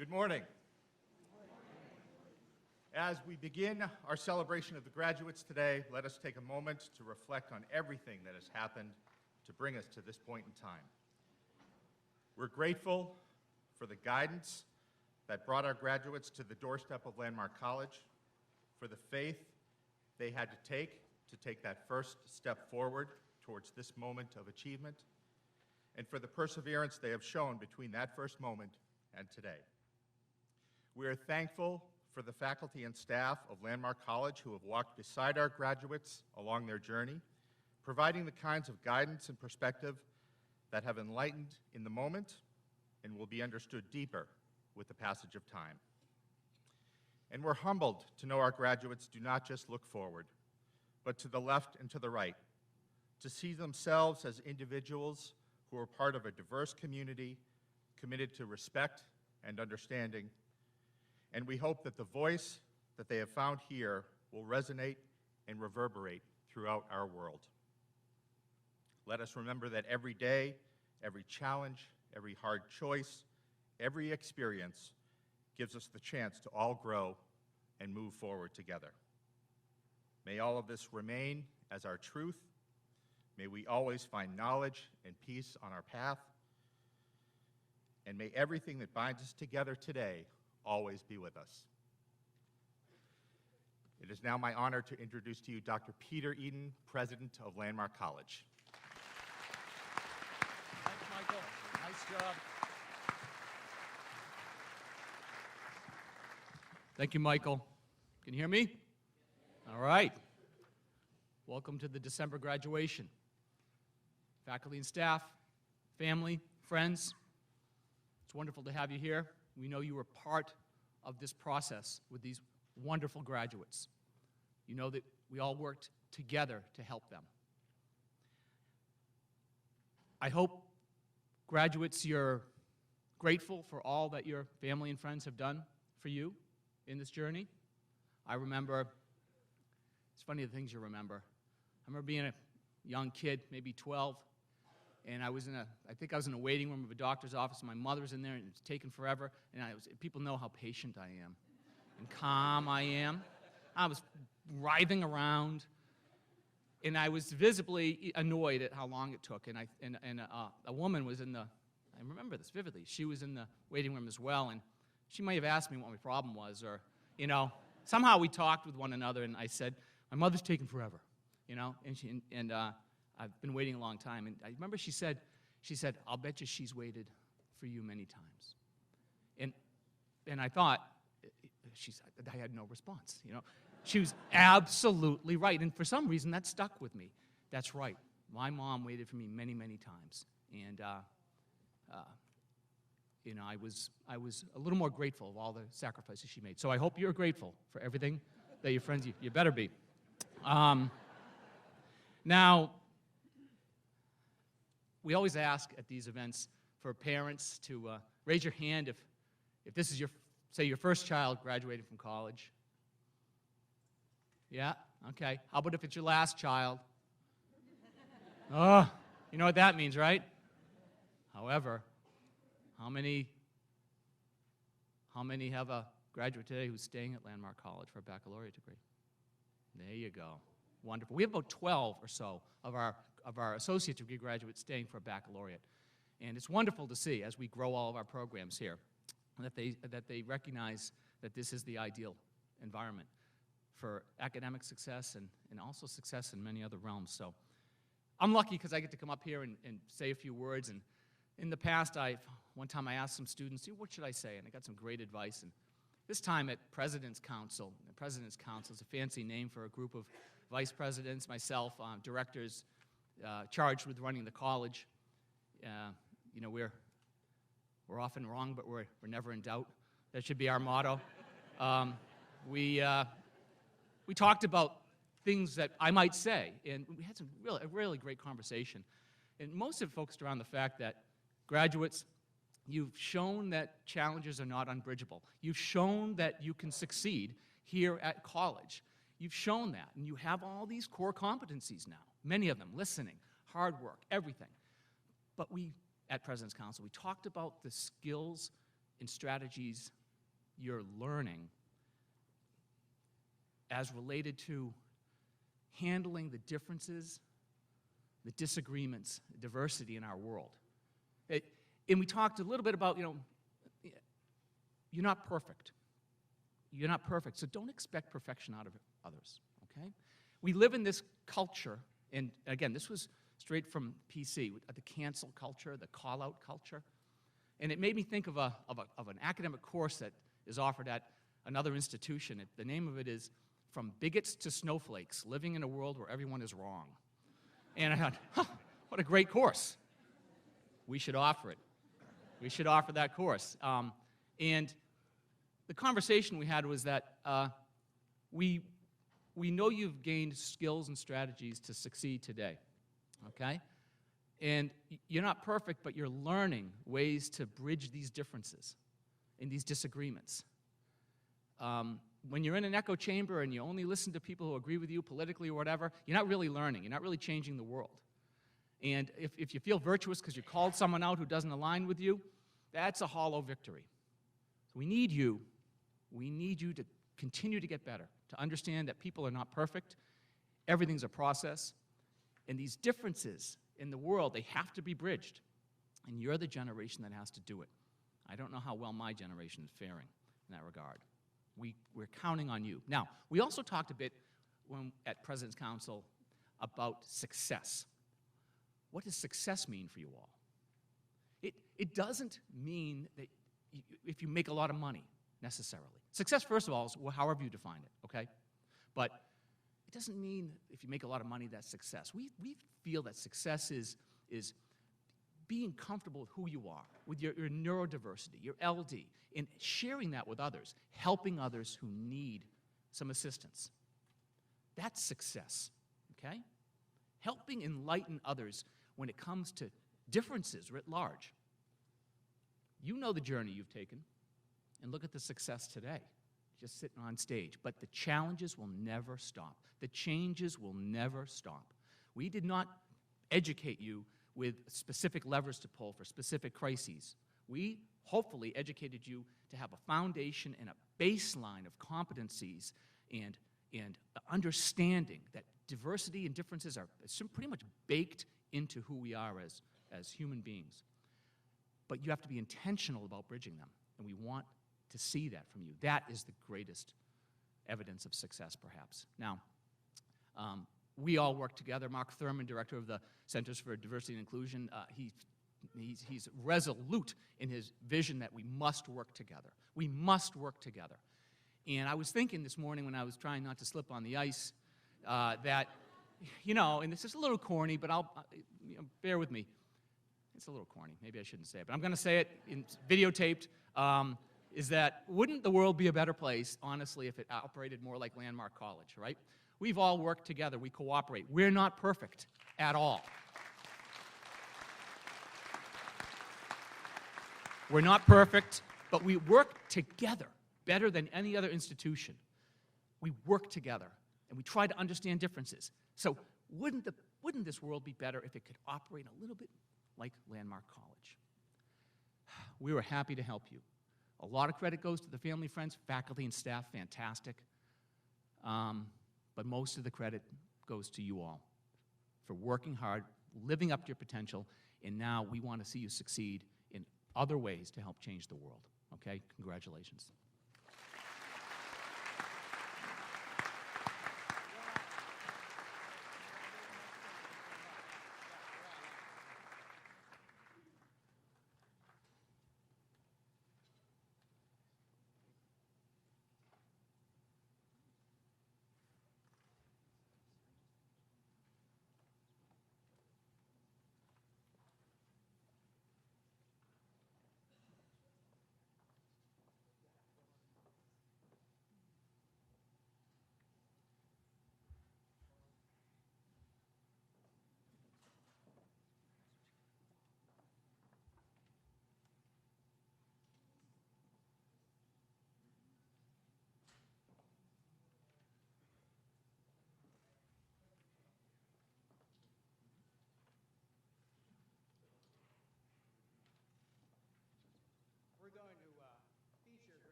Good morning. As we begin our celebration of the graduates today, let us take a moment to reflect on everything that has happened to bring us to this point in time. We're grateful for the guidance that brought our graduates to the doorstep of Landmark College, for the faith they had to take that first step forward towards this moment of achievement, and for the perseverance they have shown between that first moment and today. We are thankful for the faculty and staff of Landmark College who have walked beside our graduates along their journey, providing the kinds of guidance and perspective that have enlightened in the moment and will be understood deeper with the passage of time. And we're humbled to know our graduates do not just look forward, but to the left and to the right, to see themselves as individuals who are part of a diverse community committed to respect and understanding. And we hope that the voice that they have found here will resonate and reverberate throughout our world. Let us remember that every day, every challenge, every hard choice, every experience gives us the chance to all grow and move forward together. May all of this remain as our truth. May we always find knowledge and peace on our path. And may everything that binds us together today always be with us. It is now my honor to introduce to you Dr. Peter Eden, President of Landmark College. Thanks, Michael. Nice job. Thank you, Michael. Can you hear me? All right. Welcome to the December graduation. Faculty and staff, family, friends, it's wonderful to have you here. We know you were part of this process with these wonderful graduates. You know that we all worked together to help them. I hope, graduates, you're grateful for all that your family and friends have done for you in this journey. I remember, it's funny the things you remember. I remember being a young kid, maybe 12, and I think I was in a waiting room of a doctor's office, and my mother's in there, and it's taken forever, and people know how patient I am and calm I am. I was writhing around, and I was visibly annoyed at how long it took, and a woman was I remember this vividly, she was in the waiting room as well, and she might have asked me what my problem was, or, somehow we talked with one another, and I said, my mother's taking forever, and I've been waiting a long time. And I remember she said, I'll bet you she's waited for you many times. And I thought, I had no response, She was absolutely right. And for some reason, that stuck with me. That's right. My mom waited for me many, many times. And, I was a little more grateful of all the sacrifices she made. So I hope you're grateful for everything that your friends, you better be. Now, we always ask at these events for parents to raise your hand if this is your first child graduating from college. Yeah? Okay. How about if it's your last child? Oh, you know what that means, right? However, how many have a graduate today who's staying at Landmark College for a baccalaureate degree? There you go. Wonderful. We have about 12 or so of our associate degree graduates staying for a baccalaureate. And it's wonderful to see as we grow all of our programs here that they recognize that this is the ideal environment for academic success and also success in many other realms. So I'm lucky because I get to come up here and say a few words. And in the past, one time I asked some students, what should I say? And I got some great advice. And this time at President's Council, the President's Council is a fancy name for a group of vice presidents, myself, directors charged with running the college. We're often wrong, but we're never in doubt. That should be our motto. We talked about things that I might say, and we had a really great conversation. And most of it focused around the fact that graduates, you've shown that challenges are not unbridgeable. You've shown that you can succeed here at college. You've shown that, and you have all these core competencies now, many of them, listening, hard work, everything. But at President's Council, we talked about the skills and strategies you're learning as related to handling the differences, the disagreements, the diversity in our world. And we talked a little bit about, you're not perfect. You're not perfect, so don't expect perfection out of others, okay? We live in this culture, and again, this was straight from PC, the cancel culture, the call-out culture. And it made me think of an academic course that is offered at another institution. The name of it is From Bigots to Snowflakes, Living in a World Where Everyone is Wrong. And I thought, what a great course. We should offer it. We should offer that course. And the conversation we had was that we know you've gained skills and strategies to succeed today, okay? And you're not perfect, but you're learning ways to bridge these differences and these disagreements. When you're in an echo chamber and you only listen to people who agree with you politically or whatever, you're not really learning. You're not really changing the world. And if you feel virtuous because you called someone out who doesn't align with you, that's a hollow victory. So we need you to continue to get better, to understand that people are not perfect. Everything's a process. And these differences in the world, they have to be bridged. And you're the generation that has to do it. I don't know how well my generation is faring in that regard. We're counting on you. Now, we also talked a bit at President's Council about success. What does success mean for you all? It doesn't mean that if you make a lot of money, necessarily. Success, first of all, is however you define it, okay? But it doesn't mean if you make a lot of money, that's success. We feel that success is being comfortable with who you are, with your neurodiversity, your LD, and sharing that with others, helping others who need some assistance. That's success, okay? Helping enlighten others when it comes to differences writ large. You know the journey you've taken, and look at the success today, just sitting on stage. But the challenges will never stop. The changes will never stop. We did not educate you with specific levers to pull for specific crises. We hopefully educated you to have a foundation and a baseline of competencies and understanding that diversity and differences are pretty much baked into who we are as human beings. But you have to be intentional about bridging them, and we want to see that from you. That is the greatest evidence of success, perhaps. Now, we all work together. Mark Thurman, director of the Centers for Diversity and Inclusion, he's resolute in his vision that we must work together. We must work together. And I was thinking this morning when I was trying not to slip on the ice that, and this is a little corny, but bear with me. It's a little corny. Maybe I shouldn't say it, but I'm going to say it. It's videotaped. Is that wouldn't the world be a better place, honestly, if it operated more like Landmark College, right? We've all worked together. We cooperate. We're not perfect at all. We're not perfect, but we work together better than any other institution. We work together, and we try to understand differences. So wouldn't this world be better if it could operate a little bit like Landmark College? We were happy to help you. A lot of credit goes to the family, friends, faculty, and staff. Fantastic. But most of the credit goes to you all for working hard, living up to your potential, and now we want to see you succeed in other ways to help change the world. Okay? Congratulations.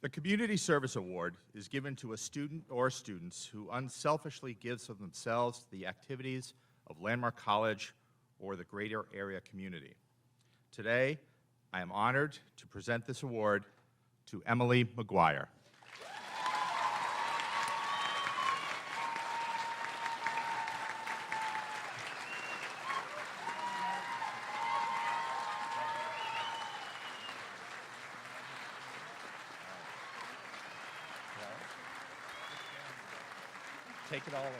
The Community Service Award is given to a student or students who unselfishly gives of themselves to the activities of Landmark College or the greater area community. Today, I am honored to present this award to Emily McGuire. Take it all in.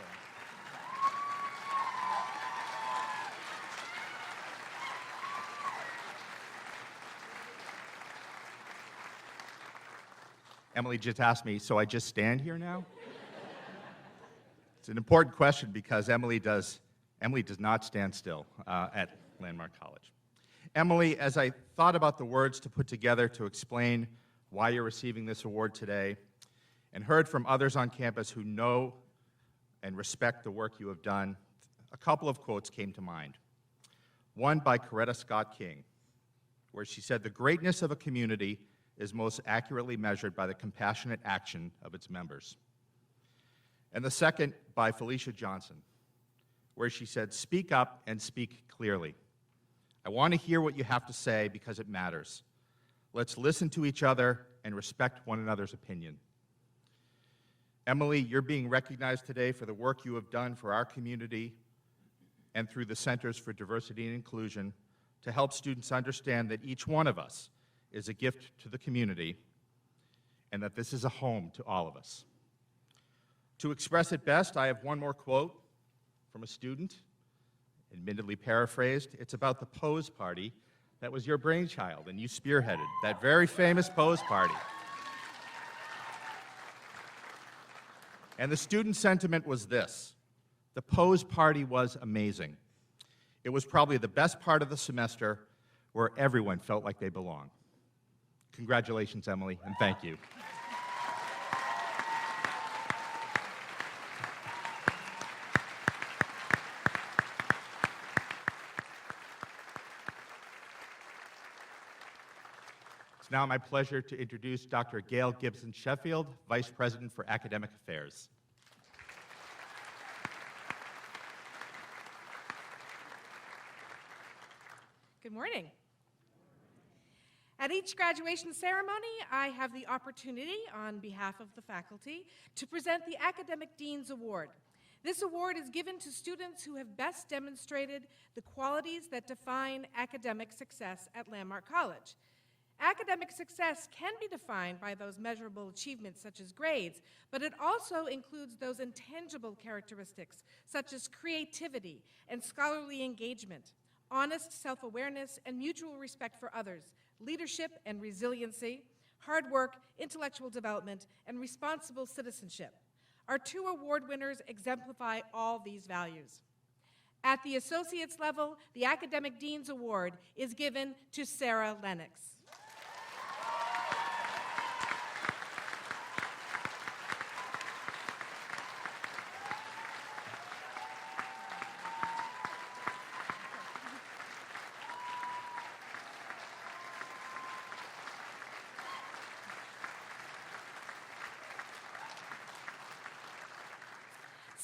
Emily just asked me, so I just stand here now? It's an important question because Emily does not stand still at Landmark College. Emily, as I thought about the words to put together to explain why you're receiving this award today, and heard from others on campus who know and respect the work you have done, a couple of quotes came to mind. One by Coretta Scott King, where she said, "The greatness of a community is most accurately measured by the compassionate action of its members." And the second by Felicia Johnson, where she said, "Speak up and speak clearly. I want to hear what you have to say because it matters. Let's listen to each other and respect one another's opinion." Emily, you're being recognized today for the work you have done for our community and through the Centers for Diversity and Inclusion to help students understand that each one of us is a gift to the community and that this is a home to all of us. To express it best, I have one more quote from a student, admittedly paraphrased. It's about the pose party that was your brainchild and you spearheaded, that very famous pose party. And the student sentiment was this: the pose party was amazing. It was probably the best part of the semester where everyone felt like they belonged. Congratulations, Emily, and thank you. It's now my pleasure to introduce Dr. Gail Gibson Sheffield, Vice President for Academic Affairs. Good morning. At each graduation ceremony, I have the opportunity, on behalf of the faculty, to present the Academic Dean's Award. This award is given to students who have best demonstrated the qualities that define academic success at Landmark College. Academic success can be defined by those measurable achievements such as grades, but it also includes those intangible characteristics such as creativity and scholarly engagement, honest self-awareness and mutual respect for others, leadership and resiliency, hard work, intellectual development, and responsible citizenship. Our two award winners exemplify all these values. At the associate's level, the Academic Dean's Award is given to Sarah Lennox.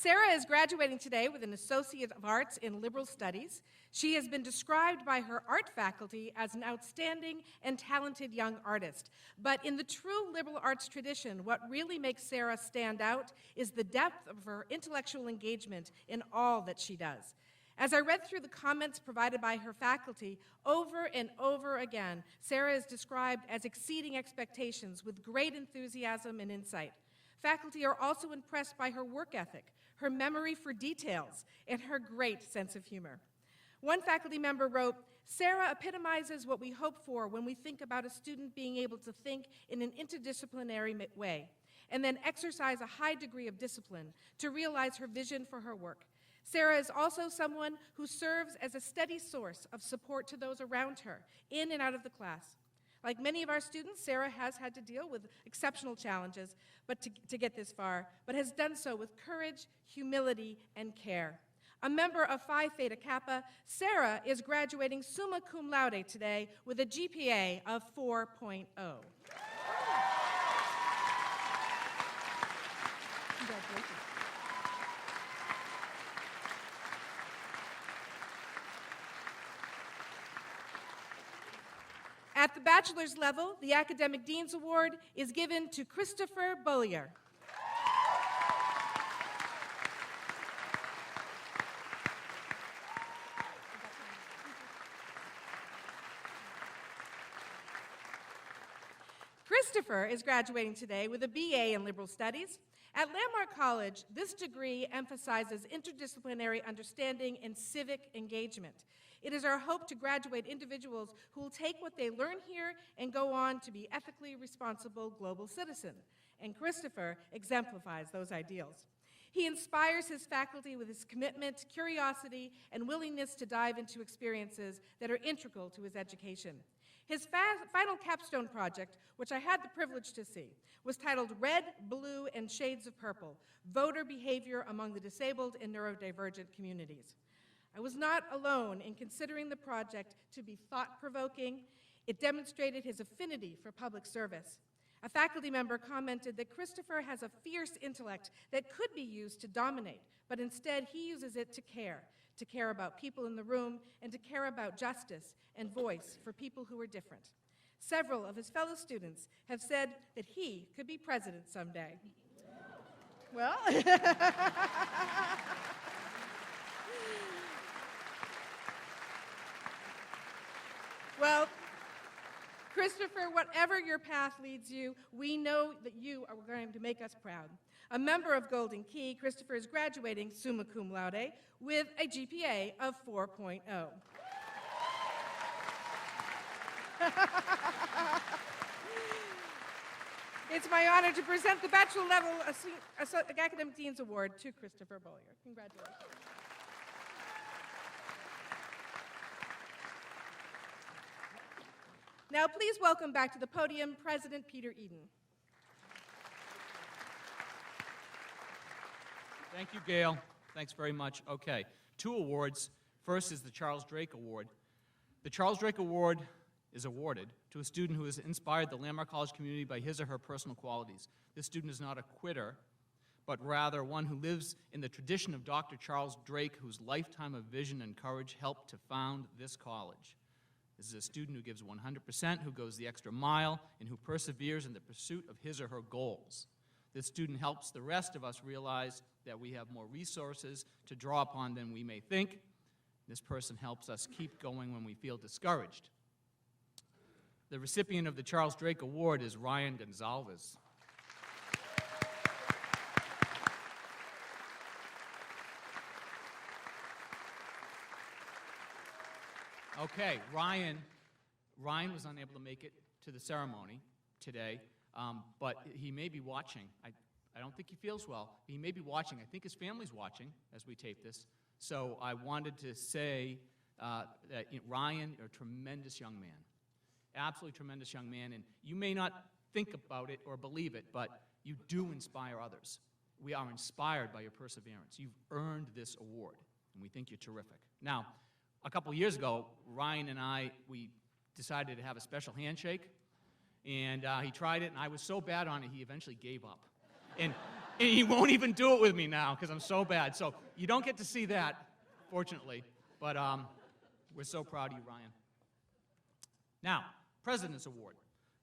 Sarah is graduating today with an Associate of Arts in Liberal Studies. She has been described by her art faculty as an outstanding and talented young artist. But in the true liberal arts tradition, what really makes Sarah stand out is the depth of her intellectual engagement in all that she does. As I read through the comments provided by her faculty, over and over again, Sarah is described as exceeding expectations with great enthusiasm and insight. Faculty are also impressed by her work ethic, her memory for details, and her great sense of humor. One faculty member wrote, "Sarah epitomizes what we hope for when we think about a student being able to think in an interdisciplinary way, and then exercise a high degree of discipline to realize her vision for her work. Sarah is also someone who serves as a steady source of support to those around her, in and out of the class. Like many of our students, Sarah has had to deal with exceptional challenges to get this far, but has done so with courage, humility, and care. A member of Phi Theta Kappa, Sarah is graduating summa cum laude today with a GPA of 4.0. Congratulations. At the bachelor's level, the Academic Dean's Award is given to Christopher Bollier. Christopher is graduating today with a BA in Liberal Studies. At Landmark College, this degree emphasizes interdisciplinary understanding and civic engagement. It is our hope to graduate individuals who will take what they learn here and go on to be ethically responsible global citizens. And Christopher exemplifies those ideals. He inspires his faculty with his commitment, curiosity, and willingness to dive into experiences that are integral to his education. His final capstone project, which I had the privilege to see, was titled Red, Blue, and Shades of Purple: Voter Behavior Among the Disabled and Neurodivergent Communities. I was not alone in considering the project to be thought-provoking. It demonstrated his affinity for public service. A faculty member commented that Christopher has a fierce intellect that could be used to dominate, but instead he uses it to care about people in the room, and to care about justice and voice for people who are different. Several of his fellow students have said that he could be president someday. Well, well, Christopher, whatever your path leads you, we know that you are going to make us proud. A member of Golden Key, Christopher is graduating summa cum laude with a GPA of 4.0. It's my honor to present the Bachelor Level Academic Dean's Award to Christopher Bollier. Congratulations. Now, please welcome back to the podium President Peter Eden. Thank you, Gail. Thanks very much. Okay, 2 awards. First is the Charles Drake Award. The Charles Drake Award is awarded to a student who has inspired the Landmark College community by his or her personal qualities. This student is not a quitter, but rather one who lives in the tradition of Dr. Charles Drake, whose lifetime of vision and courage helped to found this college. This is a student who gives 100%, who goes the extra mile, and who perseveres in the pursuit of his or her goals. This student helps the rest of us realize that we have more resources to draw upon than we may think. This person helps us keep going when we feel discouraged. The recipient of the Charles Drake Award is Ryan Gonzalez. Okay, Ryan was unable to make it to the ceremony today, but he may be watching. I don't think he feels well. He may be watching. I think his family's watching as we tape this. So I wanted to say that Ryan, you're a tremendous young man, absolutely tremendous young man, and you may not think about it or believe it, but you do inspire others. We are inspired by your perseverance. You've earned this award, and we think you're terrific. Now, a couple years ago, Ryan and we decided to have a special handshake, and he tried it, and I was so bad on it, he eventually gave up. And he won't even do it with me now because I'm so bad. So you don't get to see that, fortunately, but we're so proud of you, Ryan. Now, President's Award.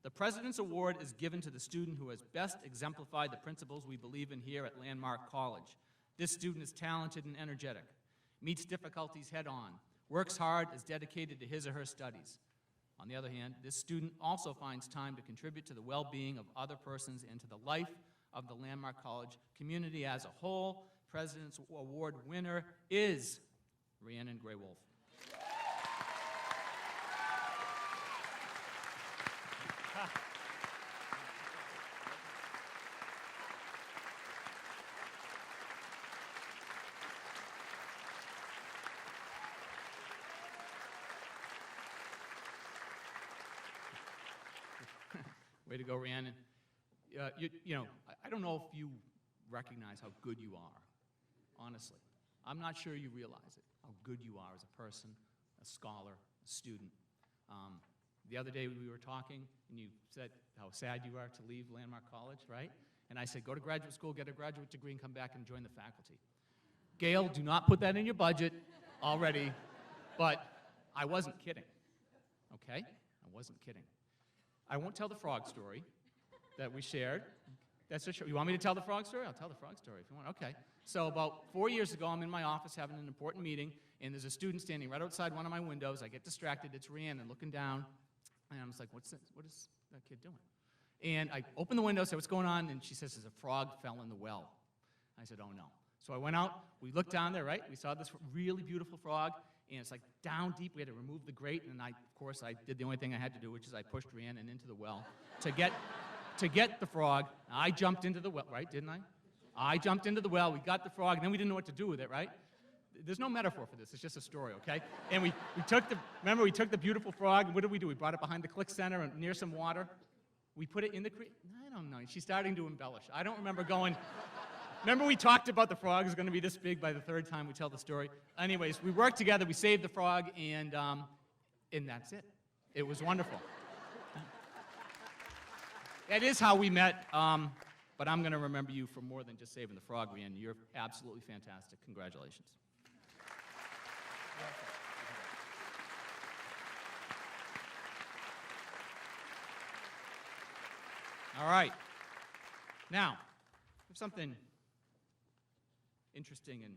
The President's Award is given to the student who has best exemplified the principles we believe in here at Landmark College. This student is talented and energetic, meets difficulties head-on, works hard, is dedicated to his or her studies. On the other hand, this student also finds time to contribute to the well-being of other persons and to the life of the Landmark College community as a whole. President's Award winner is Rhiannon Gray-Wolf. Way to go, Rhiannon. I don't know if you recognize how good you are, honestly. I'm not sure you realize it, how good you are as a person, a scholar, a student. The other day we were talking, and you said how sad you are to leave Landmark College, right? And I said, go to graduate school, get a graduate degree, and come back and join the faculty. Gail, do not put that in your budget already, but I wasn't kidding, okay? I wasn't kidding. I won't tell the frog story that we shared. That's you want me to tell the frog story? I'll tell the frog story if you want. Okay. So about 4 years ago, I'm in my office having an important meeting, and there's a student standing right outside one of my windows. I get distracted. It's Rhiannon looking down, and I'm just like, what is that kid doing? And I open the window, say, what's going on? And she says, there's a frog fell in the well. I said, oh, no. So I went out. We looked down there, right? We saw this really beautiful frog, and it's like down deep. We had to remove the grate, and of course, I did the only thing I had to do, which is I pushed Rhiannon into the well to get the frog. I jumped into the well, right, didn't I? I jumped into the well, we got the frog, and then we didn't know what to do with it, right? There's no metaphor for this, it's just a story, okay? And we took the beautiful frog, and what did? We brought it behind the Click Center and near some water. We put it in the creek. I don't know, she's starting to embellish. I don't remember going, remember we talked about the frog is going to be this big by the third time we tell the story? Anyways, we worked together, we saved the frog, and that's it. It was wonderful. That is how we met, but I'm going to remember you for more than just saving the frog, Rhiannon. You're absolutely fantastic. Congratulations. All right. Now, we have something interesting and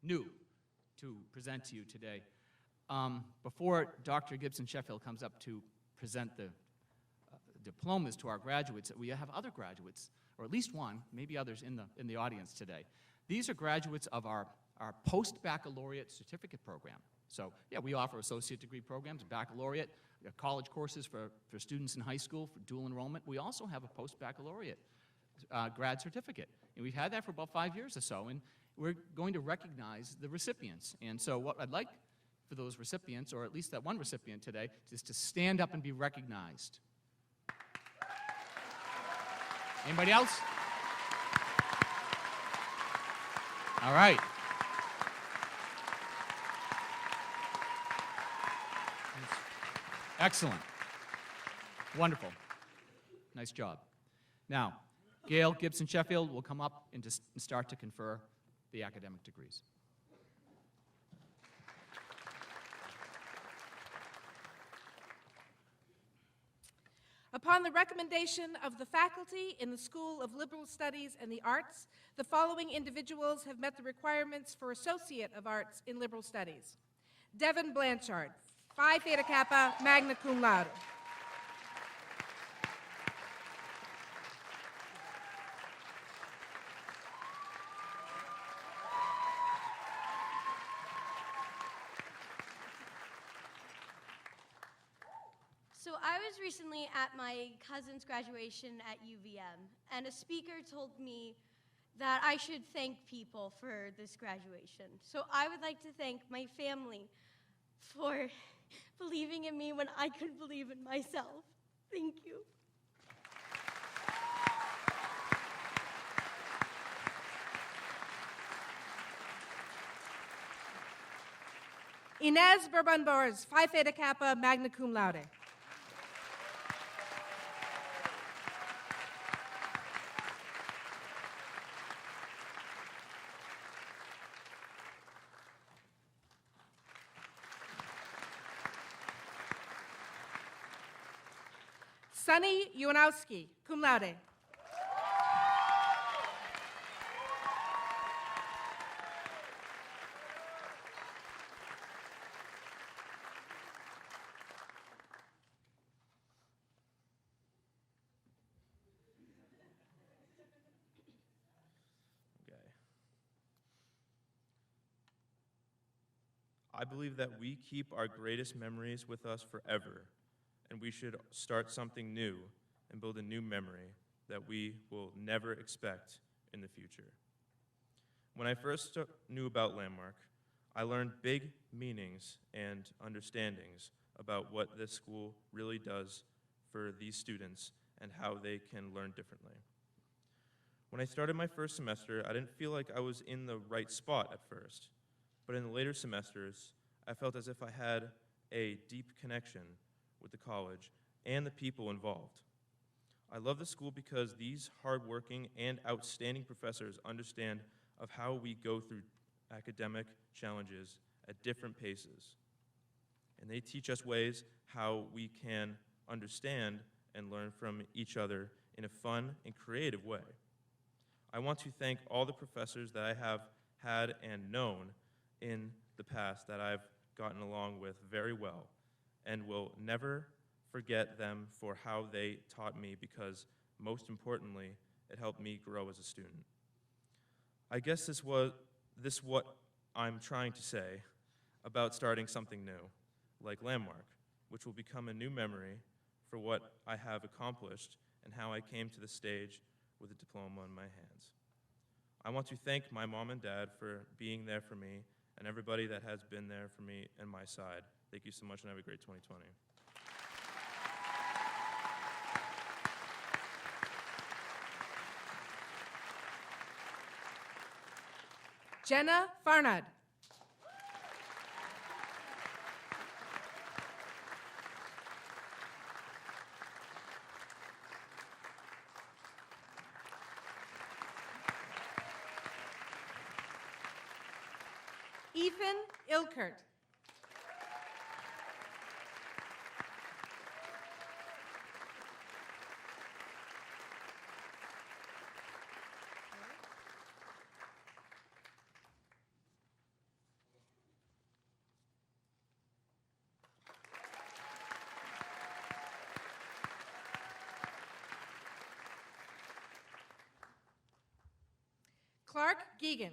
new to present to you today. Before Dr. Gibson Sheffield comes up to present the diplomas to our graduates, we have other graduates, or at least one, maybe others in the audience today. These are graduates of our post-baccalaureate certificate program. So, yeah, we offer associate degree programs, baccalaureate, college courses for students in high school for dual enrollment. We also have a post-baccalaureate grad certificate, and we've had that for about 5 years or so, and we're going to recognize the recipients. And so what I'd like for those recipients, or at least that one recipient today, is to stand up and be recognized. Anybody else? All right. Excellent. Wonderful. Nice job. Now, Gail Gibson Sheffield will come up and start to confer the academic degrees. Upon the recommendation of the faculty in the School of Liberal Studies and the Arts, the following individuals have met the requirements for Associate of Arts in Liberal Studies. Devin Blanchard, Phi Theta Kappa, magna cum laude. So I was recently at my cousin's graduation at UVM, and a speaker told me that I should thank people for this graduation. So I would like to thank my family for believing in me when I couldn't believe in myself. Thank you. Inez Bourbon-Bors, Phi Theta Kappa, magna cum laude. Sunny Uwanowski, cum laude. I believe that we keep our greatest memories with us forever, and we should start something new and build a new memory that we will never expect in the future. When I first knew about Landmark, I learned big meanings and understandings about what this school really does for these students and how they can learn differently. When I started my first semester, I didn't feel like I was in the right spot at first. But in the later semesters, I felt as if I had a deep connection with the college and the people involved. I love the school because these hardworking and outstanding professors understand of how we go through academic challenges at different paces. And they teach us ways how we can understand and learn from each other in a fun and creative way. I want to thank all the professors that I have had and known in the past that I've gotten along with very well, and will never forget them for how they taught me, because most importantly, it helped me grow as a student. I guess this what I'm trying to say about starting something new, like Landmark, which will become a new memory for what I have accomplished and how I came to the stage with a diploma in my hands. I want to thank my mom and dad for being there for me, and everybody that has been there for me and my side. Thank you so much, and have a great 2020. Jenna Farnad. Ethan Ilkert. Clark Geegan.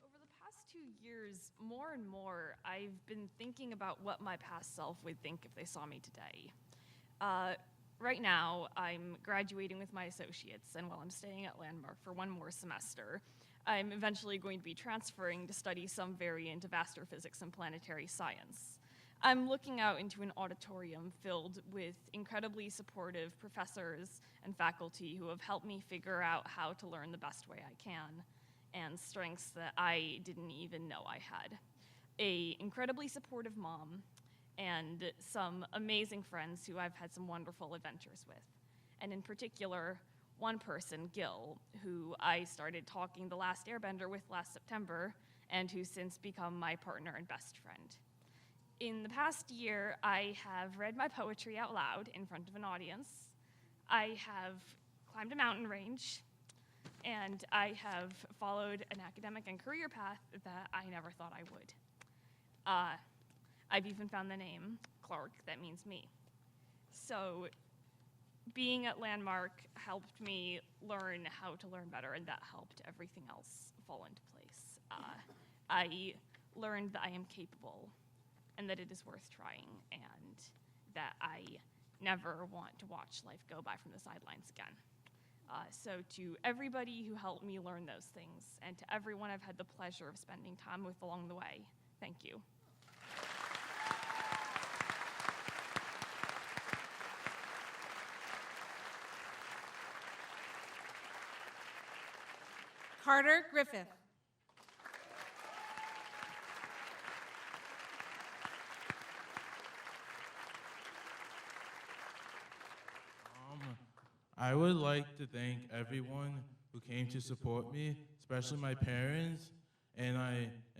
Over the past 2 years, more and more, I've been thinking about what my past self would think if they saw me today. Right now, I'm graduating with my associates, and while I'm staying at Landmark for one more semester, I'm eventually going to be transferring to study some variant of astrophysics and planetary science. I'm looking out into an auditorium filled with incredibly supportive professors and faculty who have helped me figure out how to learn the best way I can, and strengths that I didn't even know I had. An incredibly supportive mom, and some amazing friends who I've had some wonderful adventures with. And in particular, one person, Gil, who I started talking The Last Airbender with last September, and who's since become my partner and best friend. In the past year, I have read my poetry out loud in front of an audience. I have climbed a mountain range, and I have followed an academic and career path that I never thought I would. I've even found the name Clark that means me. So being at Landmark helped me learn how to learn better, and that helped everything else fall into place. I learned that I am capable, and that it is worth trying, and that I never want to watch life go by from the sidelines again. So to everybody who helped me learn those things, and to everyone I've had the pleasure of spending time with along the way, thank you. Carter Griffith. I would like to thank everyone who came to support me, especially my parents and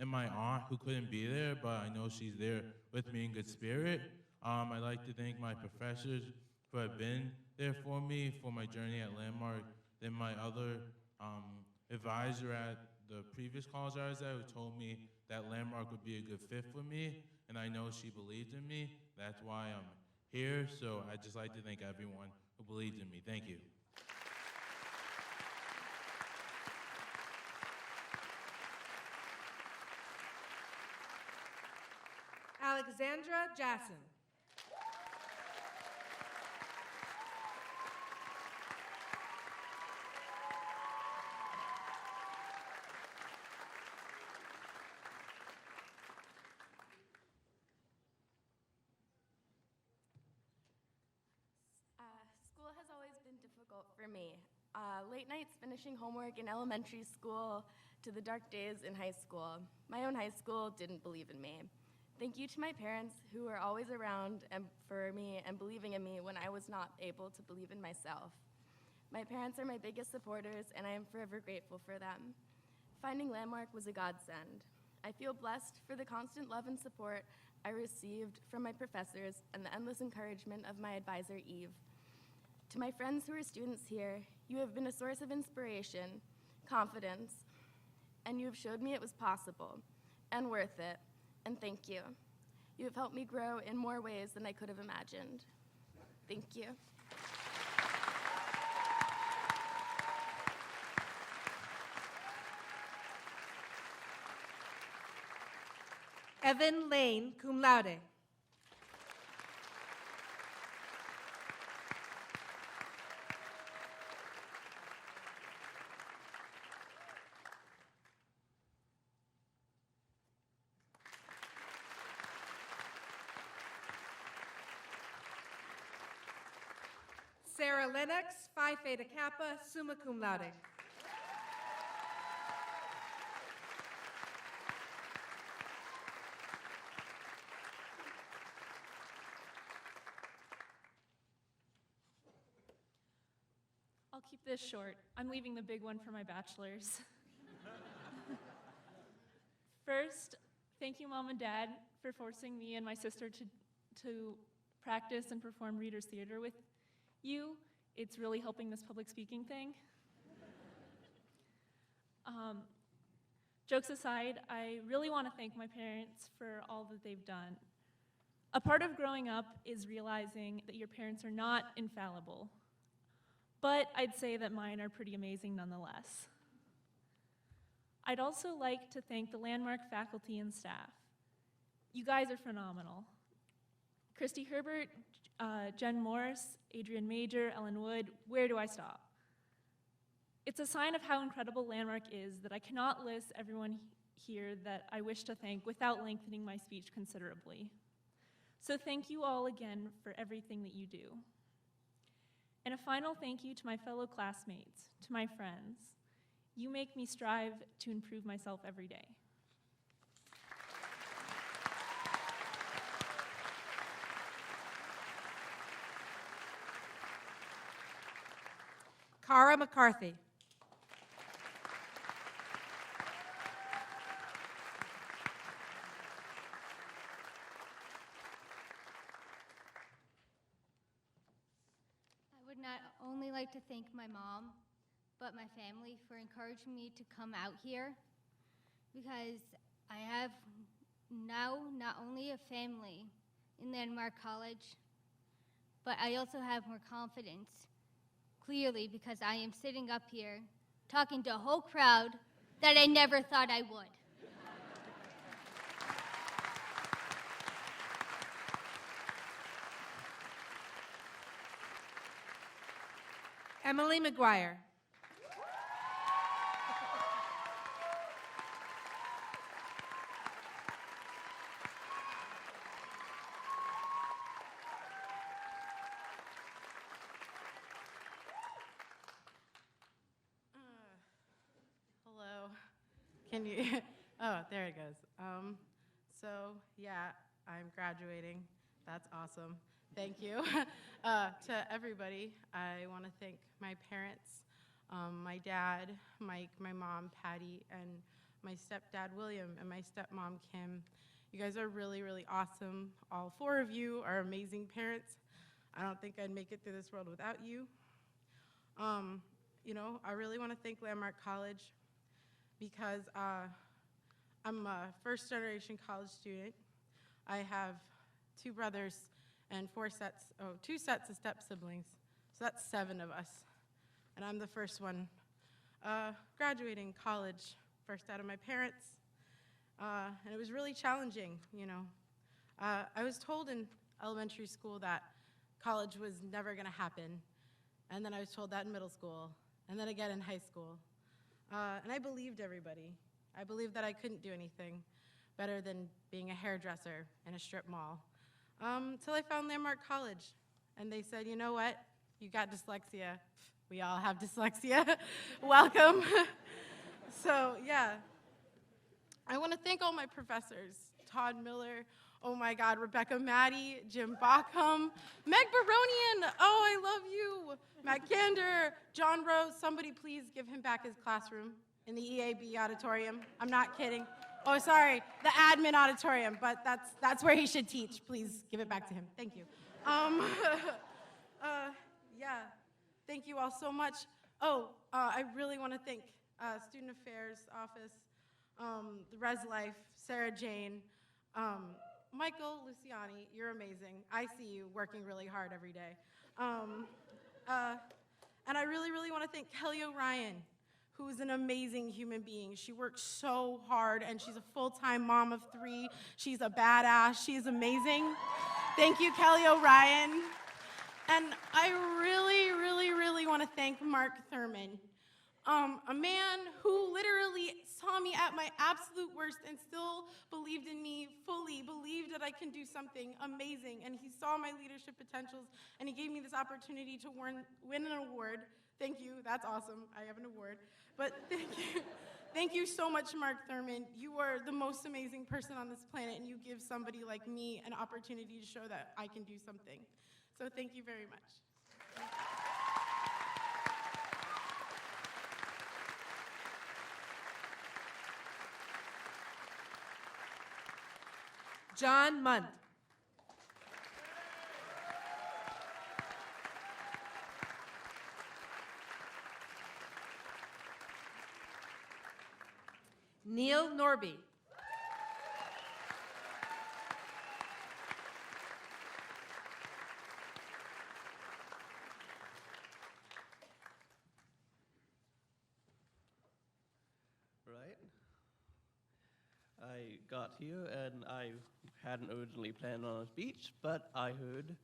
my aunt who couldn't be there, but I know she's there with me in good spirit. I'd like to thank my professors who have been there for me for my journey at Landmark, then my other advisor at the previous college I was at who told me that Landmark would be a good fit for me, and I know she believed in me. That's why I'm here, so I'd just like to thank everyone who believed in me. Thank you. Alexandra Jassen. School has always been difficult for me. Late nights finishing homework in elementary school, to the dark days in high school. My own high school didn't believe in me. Thank you to my parents who were always around and for me and believing in me when I was not able to believe in myself. My parents are my biggest supporters, and I am forever grateful for them. Finding Landmark was a godsend. I feel blessed for the constant love and support I received from my professors and the endless encouragement of my advisor, Eve. To my friends who are students here, you have been a source of inspiration, confidence, and you have showed me it was possible and worth it, and thank you. You have helped me grow in more ways than I could have imagined. Thank you. Evan Lane, cum laude. Sarah Lennox, Phi Theta Kappa, summa cum laude. I'll keep this short. I'm leaving the big one for my bachelor's. First, thank you, Mom and Dad, for forcing me and my sister to practice and perform Reader's Theater with you. It's really helping this public speaking thing. Jokes aside, I really want to thank my parents for all that they've done. A part of growing up is realizing that your parents are not infallible, but I'd say that mine are pretty amazing nonetheless. I'd also like to thank the Landmark faculty and staff. You guys are phenomenal. Christy Herbert, Jen Morris, Adrian Major, Ellen Wood, where do I stop? It's a sign of how incredible Landmark is that I cannot list everyone here that I wish to thank without lengthening my speech considerably. So thank you all again for everything that you do. And a final thank you to my fellow classmates, to my friends. You make me strive to improve myself every day. Cara McCarthy. I would not only like to thank my mom, but my family for encouraging me to come out here, because I have now not only a family in Landmark College, but I also have more confidence, clearly because I am sitting up here talking to a whole crowd that I never thought I would. Emily McGuire. Hello. Can you? Oh, there it goes. So yeah, I'm graduating. That's awesome. Thank you. To everybody, I want to thank my parents, my dad, Mike, my mom, Patty, and my stepdad, William, and my stepmom, Kim. You guys are really, really awesome. All four of you are amazing parents. I don't think I'd make it through this world without you. You know, I really want to thank Landmark College because I'm a first-generation college student. I have two brothers and two sets of step-siblings. So that's 7 of us. And I'm the first one graduating college, first out of my parents. And it was really challenging, you know. I was told in elementary school that college was never going to happen. And then I was told that in middle school, and then again in high school. And I believed everybody. I believed that I couldn't do anything better than being a hairdresser in a strip mall. Till I found Landmark College, and they said, you know what, you got dyslexia. We all have dyslexia. Welcome. So, yeah. I want to thank all my professors, Todd Miller, oh my God, Rebecca Maddie, Jim Bockham, Meg Baronian, oh, I love you, Matt Gander, John Rose, somebody please give him back his classroom in the EAB auditorium. I'm not kidding. Oh, sorry, the admin auditorium, but that's where he should teach. Please give it back to him. Thank you. Yeah, thank you all so much. Oh, I really want to thank Student Affairs Office, the Res Life, Sarah Jane, Michael Luciani, you're amazing. I see you working really hard every day. And I really, really want to thank Kelly O'Ryan, who is an amazing human being. She works so hard, and she's a full-time mom of 3. She's a badass. She is amazing. Thank you, Kelly O'Ryan. And I really, really, really want to thank Mark Thurman, a man who literally saw me at my absolute worst and still believed in me fully, believed that I can do something amazing. And he saw my leadership potentials, and he gave me this opportunity to win an award. Thank you. That's awesome. I have an award. But thank you. Thank you so much, Mark Thurman. You are the most amazing person on this planet, and you give somebody like me an opportunity to show that I can do something. So thank you very much. John Munt. Neil Norby. Right. I got here and I hadn't originally planned on a speech, but I heard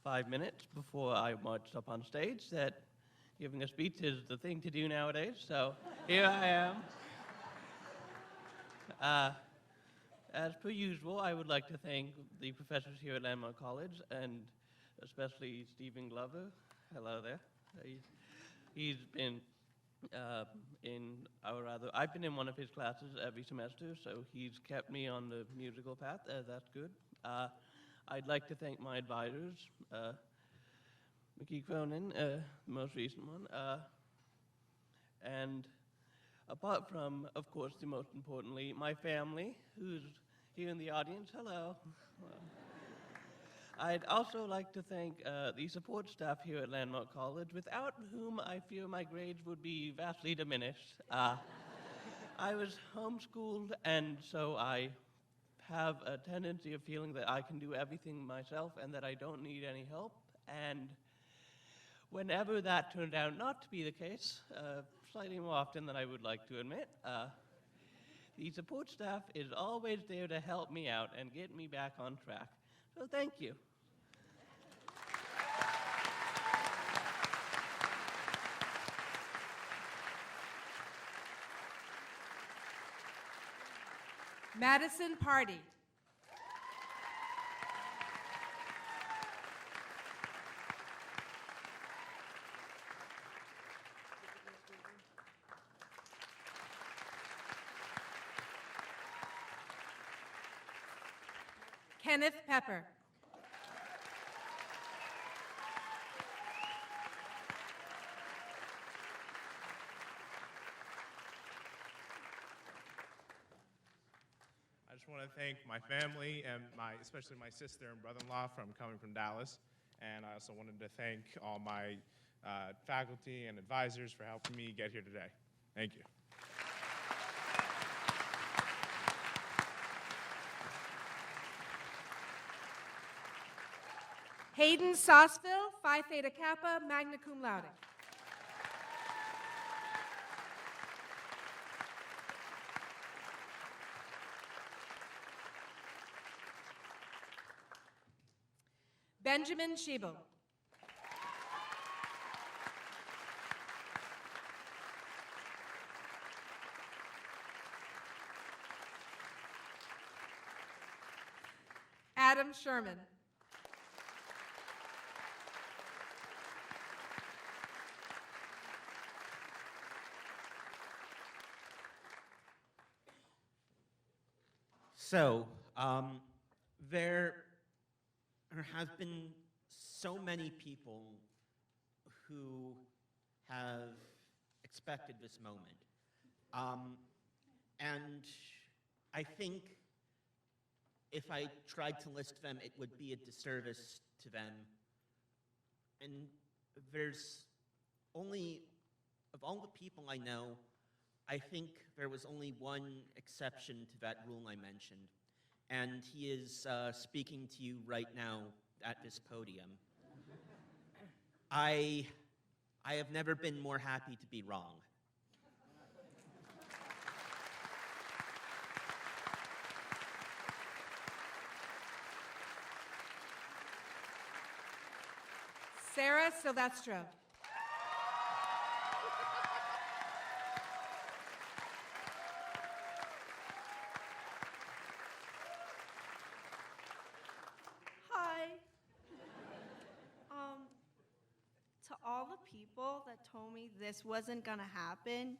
5 minutes before I marched up on stage that giving a speech is the thing to do nowadays, so here I am. As per usual, I would like to thank the professors here at Landmark College, and especially Stephen Glover. Hello there. He's been I've been in one of his classes every semester, so he's kept me on the musical path. That's good. I'd like to thank my advisors, McKee Cronin, the most recent one, and apart from, of course, the most importantly, my family, who's here in the audience. Hello. I'd also like to thank the support staff here at Landmark College, without whom I fear my grades would be vastly diminished. I was homeschooled, and so I have a tendency of feeling that I can do everything myself and that I don't need any help. And whenever that turned out not to be the case, slightly more often than I would like to admit, the support staff is always there to help me out and get me back on track. So thank you. Madison Party. Kenneth Pepper. I just want to thank my family and especially my sister and brother-in-law from coming from Dallas. And I also wanted to thank all my faculty and advisors for helping me get here today. Thank you. Hayden Sauceville, Phi Theta Kappa, magna cum laude. Benjamin Schiebel. Adam Sherman. So, there have been so many people who have expected this moment. And I think if I tried to list them, it would be a disservice to them. And there's only, of all the people I know, I think there was only one exception to that rule I mentioned, and he is speaking to you right now at this podium. I have never been more happy to be wrong. Sarah Silvestro. Hi. To all the people that told me this wasn't gonna happen,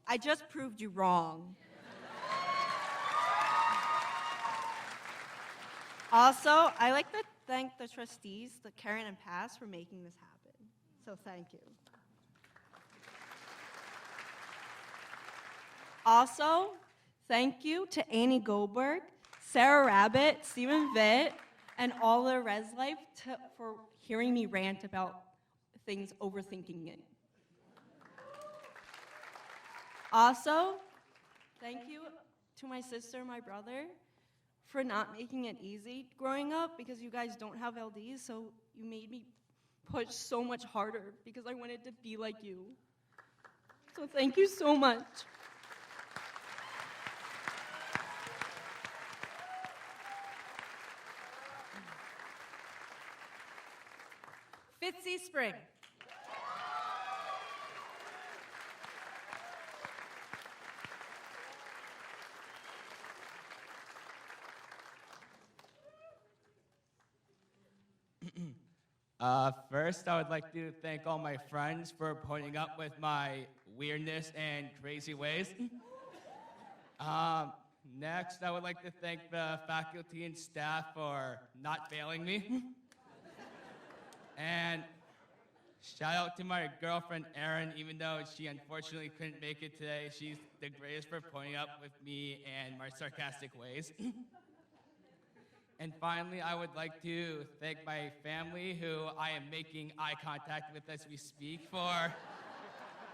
I just proved you wrong. Also, I like to thank the trustees, the Karen and Pass, for making this happen. So thank you. Also, thank you to Annie Goldberg, Sarah Rabbit, Stephen Vitt, and all the Res Life for hearing me rant about things, overthinking it. Also, thank you to my sister and my brother for not making it easy growing up, because you guys don't have LDs, so you made me push so much harder because I wanted to be like you. So thank you so much. Fitzy Spring. First, I would like to thank all my friends for putting up with my weirdness and crazy ways. Next, I would like to thank the faculty and staff for not failing me. And shout out to my girlfriend, Erin, even though she unfortunately couldn't make it today. She's the greatest for putting up with me and my sarcastic ways. And finally, I would like to thank my family, who I am making eye contact with as we speak, for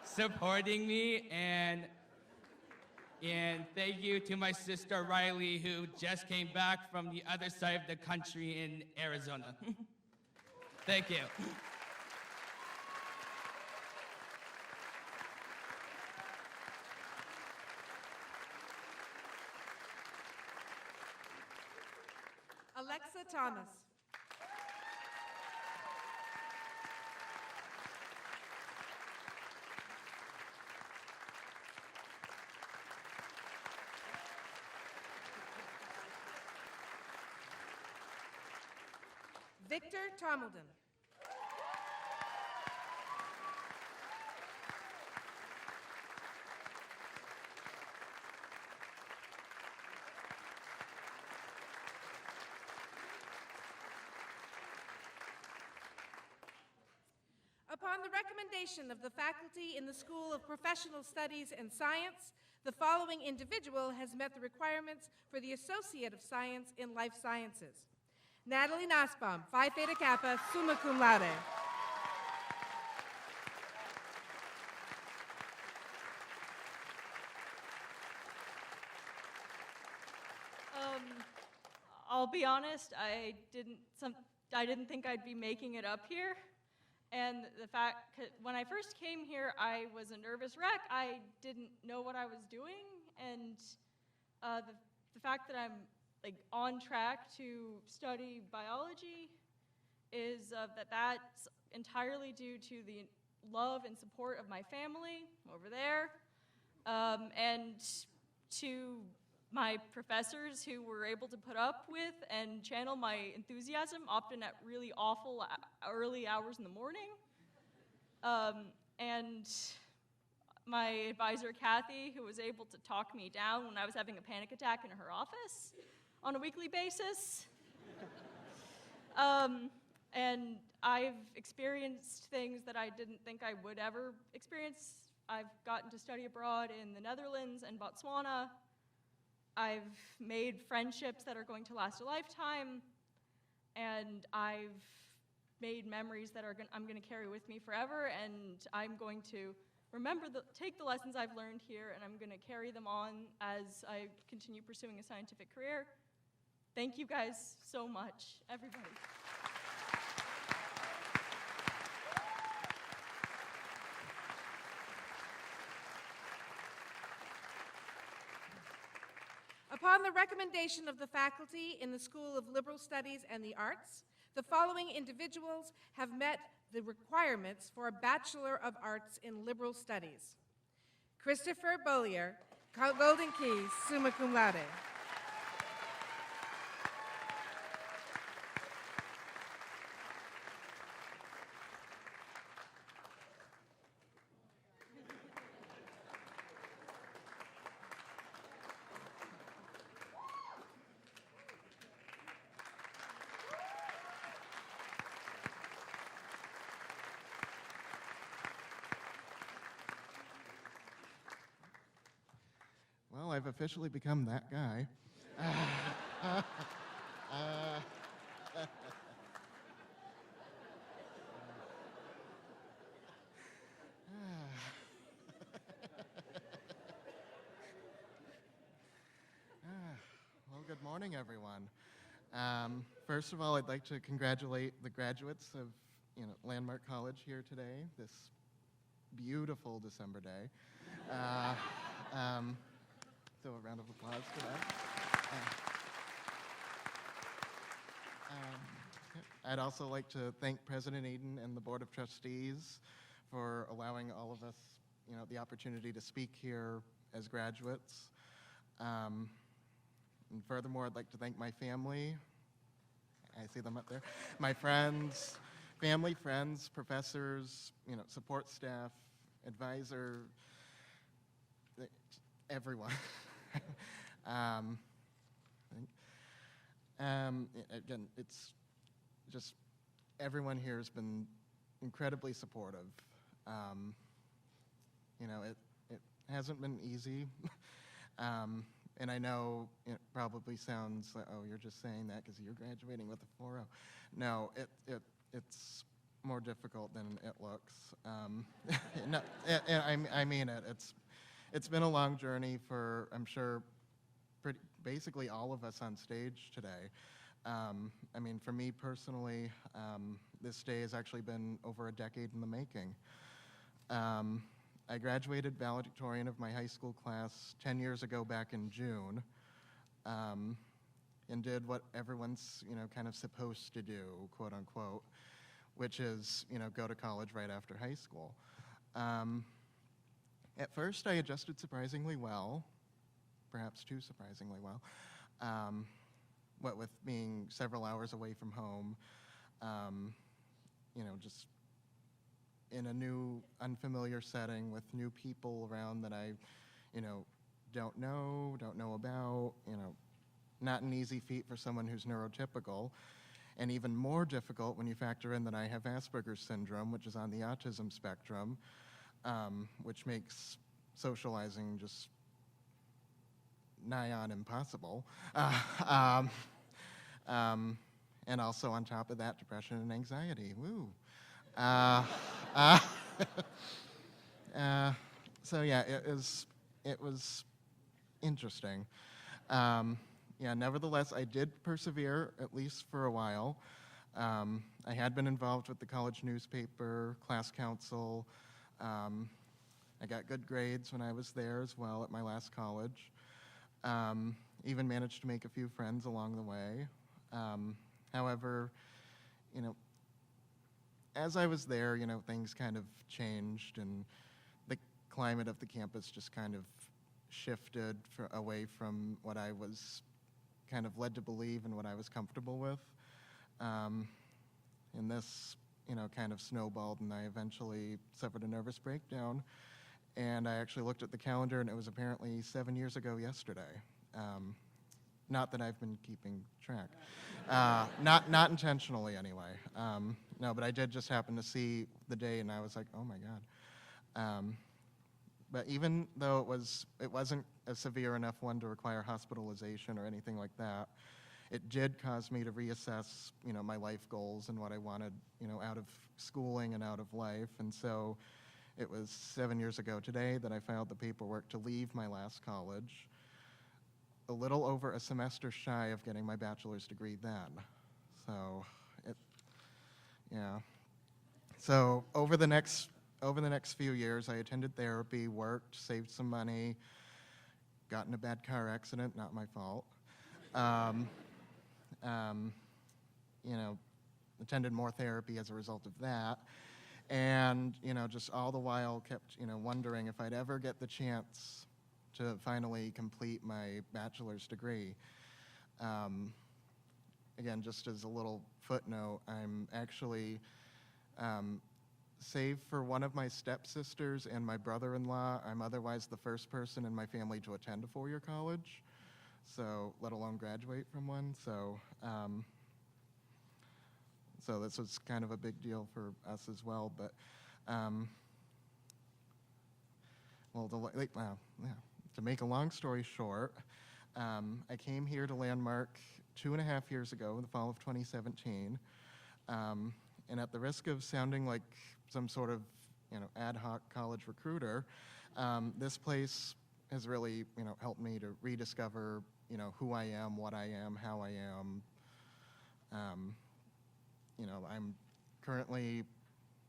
supporting me. And thank you to my sister, Riley, who just came back from the other side of the country in Arizona. Thank you. Alexa Thomas. Victor Tomildon. Upon the recommendation of the faculty in the School of Professional Studies and Science, the following individual has met the requirements for the Associate of Science in Life Sciences. Natalie Nussbaum, Phi Theta Kappa, summa cum laude. I'll be honest, I didn't think I'd be making it up here. And the fact, when I first came here, I was a nervous wreck. I didn't know what I was doing, and the fact that I'm on track to study biology is that's entirely due to the love and support of my family over there, and to my professors who were able to put up with and channel my enthusiasm, often at really awful early hours in the morning. And my advisor, Kathy, who was able to talk me down when I was having a panic attack in her office. on a weekly basis. And I've experienced things that I didn't think I would ever experience. I've gotten to study abroad in the Netherlands and Botswana. I've made friendships that are going to last a lifetime, and I've made memories that I'm going to carry with me forever, and I'm going to take the lessons I've learned here, and I'm going to carry them on as I continue pursuing a scientific career. Thank you guys so much, everybody. Upon the recommendation of the faculty in the School of Liberal Studies and the Arts, the following individuals have met the requirements for a Bachelor of Arts in Liberal Studies. Christopher Bollier, Golden Keys, summa cum laude. Well, I've officially become that guy. Well, good morning, everyone. First of all, I'd like to congratulate the graduates of Landmark College here today, this beautiful December day. So a round of applause for that. I'd also like to thank President Eden and the Board of Trustees for allowing all of us, the opportunity to speak here as graduates. And furthermore, I'd like to thank my family. I see them up there. My friends, family, friends, professors, support staff, advisor, everyone. Again, it's just everyone here has been incredibly supportive. It hasn't been easy, and I know it probably sounds like, oh, you're just saying that because you're graduating with a 4.0. No, it's more difficult than it looks. No, I mean it. It's been a long journey for, I'm sure, basically all of us on stage today. I mean, for me personally, this day has actually been over a decade in the making. I graduated valedictorian of my high school class 10 years ago back in June, and did what everyone's, kind of supposed to do, quote unquote, which is, go to college right after high school. At first, I adjusted surprisingly well, perhaps too surprisingly well, what with being several hours away from home, just in a new, unfamiliar setting with new people around that I, don't know about, not an easy feat for someone who's neurotypical, and even more difficult when you factor in that I have Asperger's syndrome, which is on the autism spectrum, which makes socializing just nigh on impossible. And also on top of that, depression and anxiety. Woo. So yeah, it was interesting. Nevertheless, I did persevere, at least for a while. I had been involved with the college newspaper, class council. I got good grades when I was there as well at my last college. Even managed to make a few friends along the way. However, as I was there, things kind of changed, and the climate of the campus just kind of shifted away from what I was kind of led to believe and what I was comfortable with. And this, kind of snowballed, and I eventually suffered a nervous breakdown. And I actually looked at the calendar, and it was apparently 7 years ago yesterday. Not that I've been keeping track. Not intentionally, anyway. No, but I did just happen to see the day, and I was like, oh my God. But even though it wasn't a severe enough one to require hospitalization or anything like that, it did cause me to reassess, my life goals and what I wanted, out of schooling and out of life. And so it was 7 years ago today that I filed the paperwork to leave my last college, a little over a semester shy of getting my bachelor's degree then. So yeah. So over the next few years, I attended therapy, worked, saved some money, got in a bad car accident, not my fault. Attended more therapy as a result of that. And, just all the while kept, wondering if I'd ever get the chance to finally complete my bachelor's degree. Again, just as a little footnote, I'm actually save for one of my stepsisters and my brother-in-law, I'm otherwise the first person in my family to attend a four-year college, so let alone graduate from one. So this was kind of a big deal for us as well. But to make a long story short, I came here to Landmark 2.5 years ago, in the fall of 2017. And at the risk of sounding like some sort of, ad hoc college recruiter, this place has really, helped me to rediscover, who I am, what I am, how I am. I'm currently,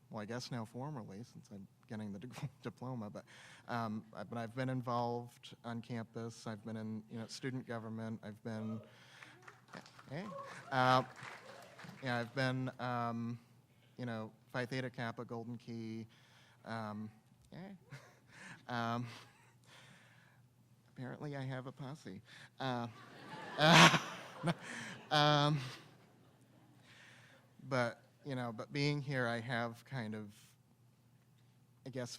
well, I guess now formally, since I'm getting the diploma, but I've been involved on campus. I've been in, student government. I've been, I've been, Phi Theta Kappa, Golden Key. Apparently I have a posse. But being here, I have kind of, I guess,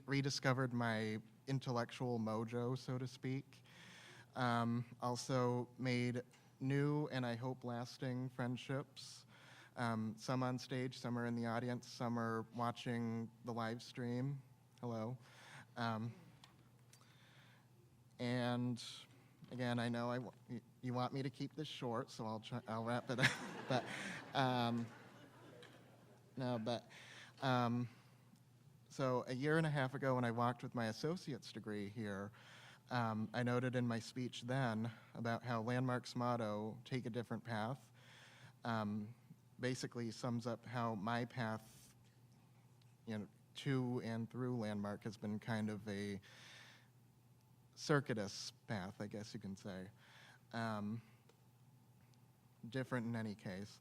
rediscovered my intellectual mojo, so to speak. Also made new and I hope lasting friendships. Some on stage, some are in the audience, some are watching the live stream. Hello. And again, I know you want me to keep this short, so I'll wrap it up. So a year and a half ago when I walked with my associate's degree here, I noted in my speech then about how Landmark's motto, "Take a different path," basically sums up how my path, to and through Landmark has been kind of a circuitous path, I guess you can say. Different in any case.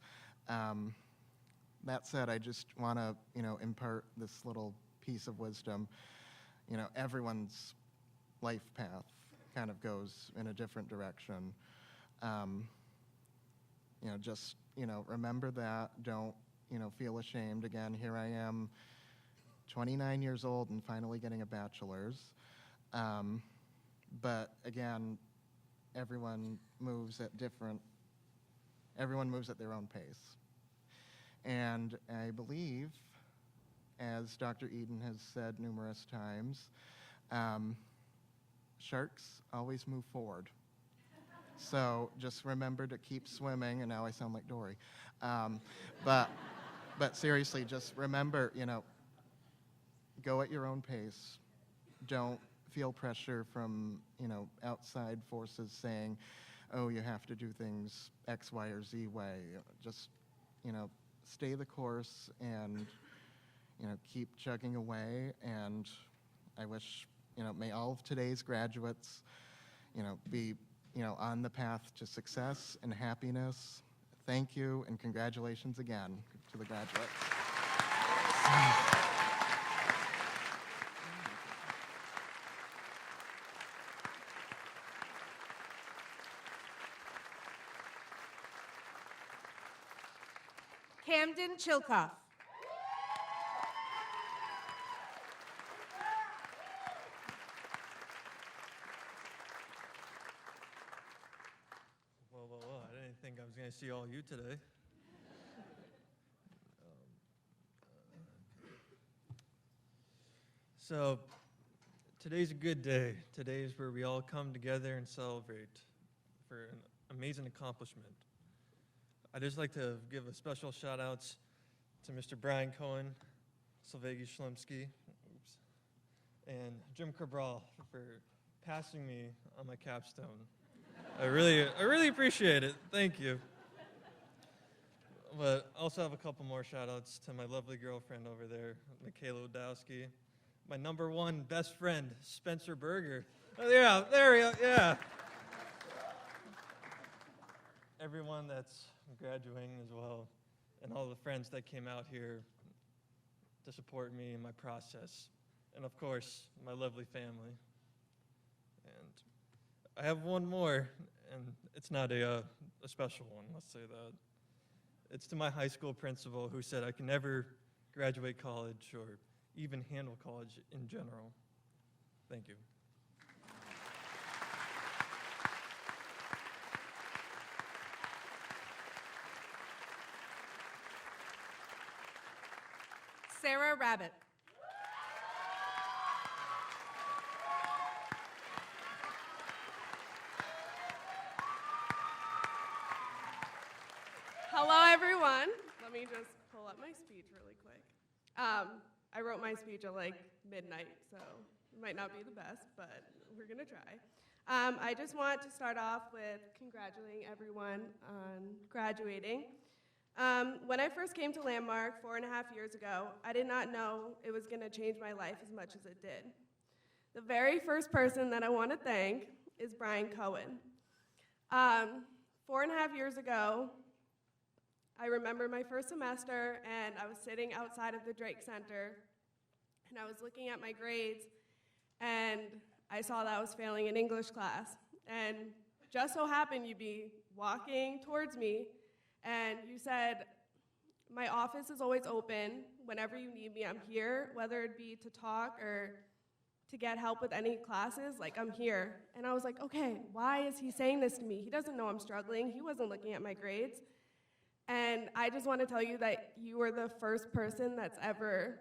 That said, I just want to, impart this little piece of wisdom. Everyone's life path kind of goes in a different direction. Just, remember that. Don't, feel ashamed. Again, here I am, 29 years old and finally getting a bachelor's. But again, everyone moves at their own pace. And I believe, as Dr. Eden has said numerous times, sharks always move forward. So just remember to keep swimming, and now I sound like Dory. But seriously, just remember, go at your own pace. Don't feel pressure from, outside forces saying, oh, you have to do things X, Y, or Z way. Just, stay the course and, keep chugging away. And I wish, may all of today's graduates, be, on the path to success and happiness. Thank you, and congratulations again to the graduates. Camden Chilkoff. going to see all you today. So, today's a good day. Today is where we all come together and celebrate for an amazing accomplishment. I'd just like to give a special shout out to Mr. Brian Cohen, Sylvegi Schlemsky, and Jim Cabral for passing me on my capstone. I really appreciate it. Thank you. But I also have a couple more shout outs to my lovely girlfriend over there, Michaela Odowski. My number one best friend, Spencer Berger. Oh, yeah, there we go, yeah. Everyone that's graduating as well, and all the friends that came out here to support me in my process. And of course, my lovely family. And I have one more, and it's not a special one, let's say that. It's to my high school principal who said I can never graduate college or even handle college in general. Thank you. Sarah Rabbit. Hello, everyone. Let me just pull up my speech really quick. I wrote my speech at like midnight, so it might not be the best, but we're going to try. I just want to start off with congratulating everyone on graduating. When I first came to Landmark 4.5 years ago, I did not know it was going to change my life as much as it did. The very first person that I want to thank is Brian Cohen. 4.5 years ago, I remember my first semester, and I was sitting outside of the Drake Center, and I was looking at my grades, and I saw that I was failing an English class. And just so happened you'd be walking towards me, and you said, my office is always open. Whenever you need me, I'm here, whether it be to talk or to get help with any classes, like I'm here. And I was like, okay, why is he saying this to me? He doesn't know I'm struggling. He wasn't looking at my grades. And I just want to tell you that you were the first person that's ever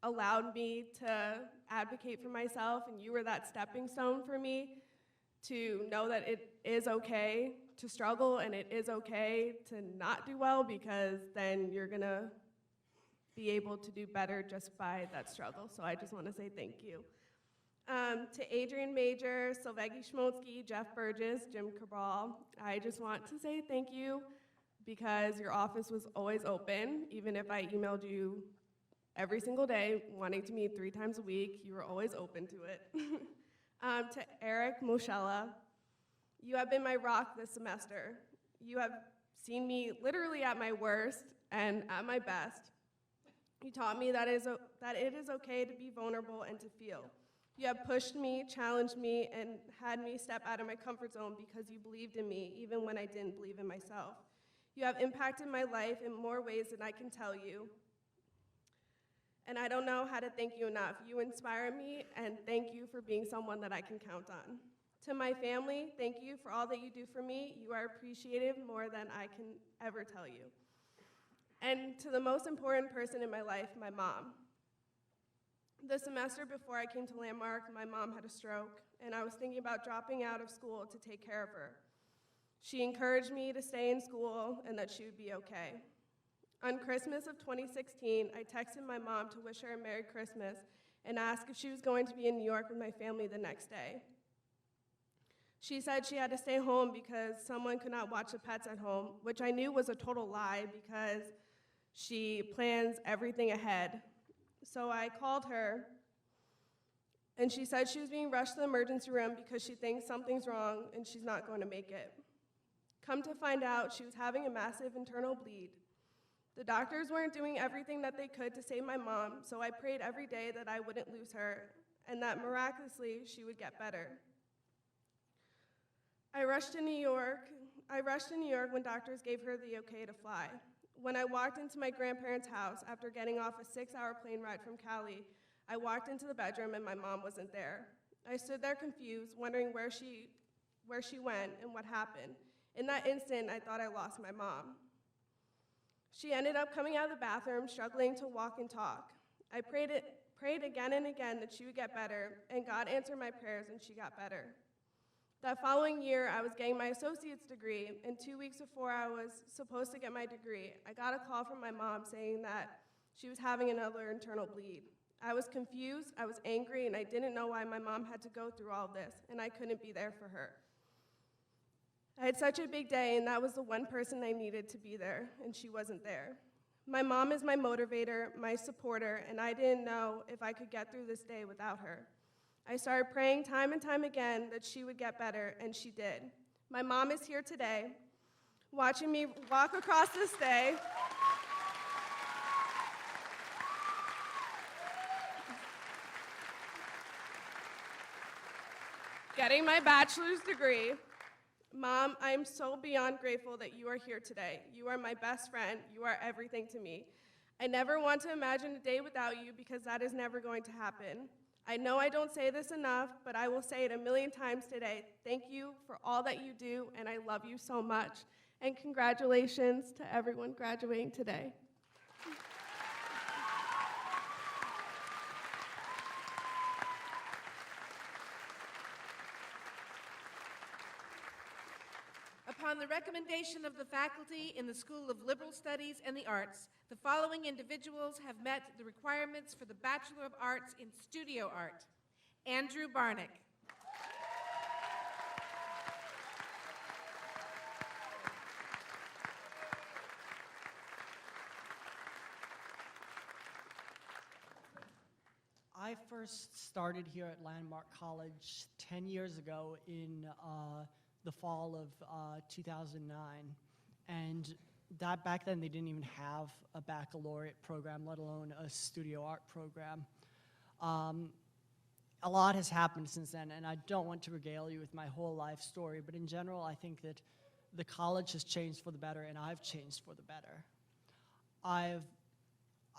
allowed me to advocate for myself, and you were that stepping stone for me to know that it is okay to struggle and it is okay to not do well, because then you're going to be able to do better just by that struggle. So I just want to say thank you. To Adrian Major, Sylvegi Schmolsky, Jeff Burgess, Jim Cabral, I just want to say thank you, because your office was always open. Even if I emailed you every single day, wanting to meet 3 times a week, you were always open to it. To Eric Moschella, you have been my rock this semester. You have seen me literally at my worst and at my best. You taught me that it is okay to be vulnerable and to feel. You have pushed me, challenged me, and had me step out of my comfort zone because you believed in me, even when I didn't believe in myself. You have impacted my life in more ways than I can tell you. And I don't know how to thank you enough. You inspire me, and thank you for being someone that I can count on. To my family, thank you for all that you do for me. You are appreciated more than I can ever tell you. And to the most important person in my life, my mom. The semester before I came to Landmark, my mom had a stroke, and I was thinking about dropping out of school to take care of her. She encouraged me to stay in school and that she would be okay. On Christmas of 2016, I texted my mom to wish her a Merry Christmas and asked if she was going to be in New York with my family the next day. She said she had to stay home because someone could not watch the pets at home, which I knew was a total lie because she plans everything ahead. So I called her, and she said she was being rushed to the emergency room because she thinks something's wrong and she's not going to make it. Come to find out, she was having a massive internal bleed. The doctors weren't doing everything that they could to save my mom, so I prayed every day that I wouldn't lose her and that miraculously she would get better. I rushed to New York when doctors gave her the okay to fly. When I walked into my grandparents' house after getting off a 6-hour plane ride from Cali, I walked into the bedroom and my mom wasn't there. I stood there confused, wondering where she went and what happened. In that instant, I thought I lost my mom. She ended up coming out of the bathroom, struggling to walk and talk. I prayed again and again that she would get better, and God answered my prayers and she got better. That following year, I was getting my associate's degree, and 2 weeks before I was supposed to get my degree, I got a call from my mom saying that she was having another internal bleed. I was confused, I was angry, and I didn't know why my mom had to go through all this, and I couldn't be there for her. I had such a big day, and that was the one person I needed to be there, and she wasn't there. My mom is my motivator, my supporter, and I didn't know if I could get through this day without her. I started praying time and time again that she would get better, and she did. My mom is here today, watching me walk across this day. Getting my bachelor's degree. Mom, I am so beyond grateful that you are here today. You are my best friend. You are everything to me. I never want to imagine a day without you because that is never going to happen. I know I don't say this enough, but I will say it a million times today. Thank you for all that you do, and I love you so much. And congratulations to everyone graduating today. Upon the recommendation of the faculty in the School of Liberal Studies and the Arts, the following individuals have met the requirements for the Bachelor of Arts in Studio Art. Andrew Barnick. I first started here at Landmark College 10 years ago in the fall of 2009, and that back then they didn't even have a baccalaureate program, let alone a studio art program. A lot has happened since then, and I don't want to regale you with my whole life story, but in general, I think that the college has changed for the better, and I've changed for the better. I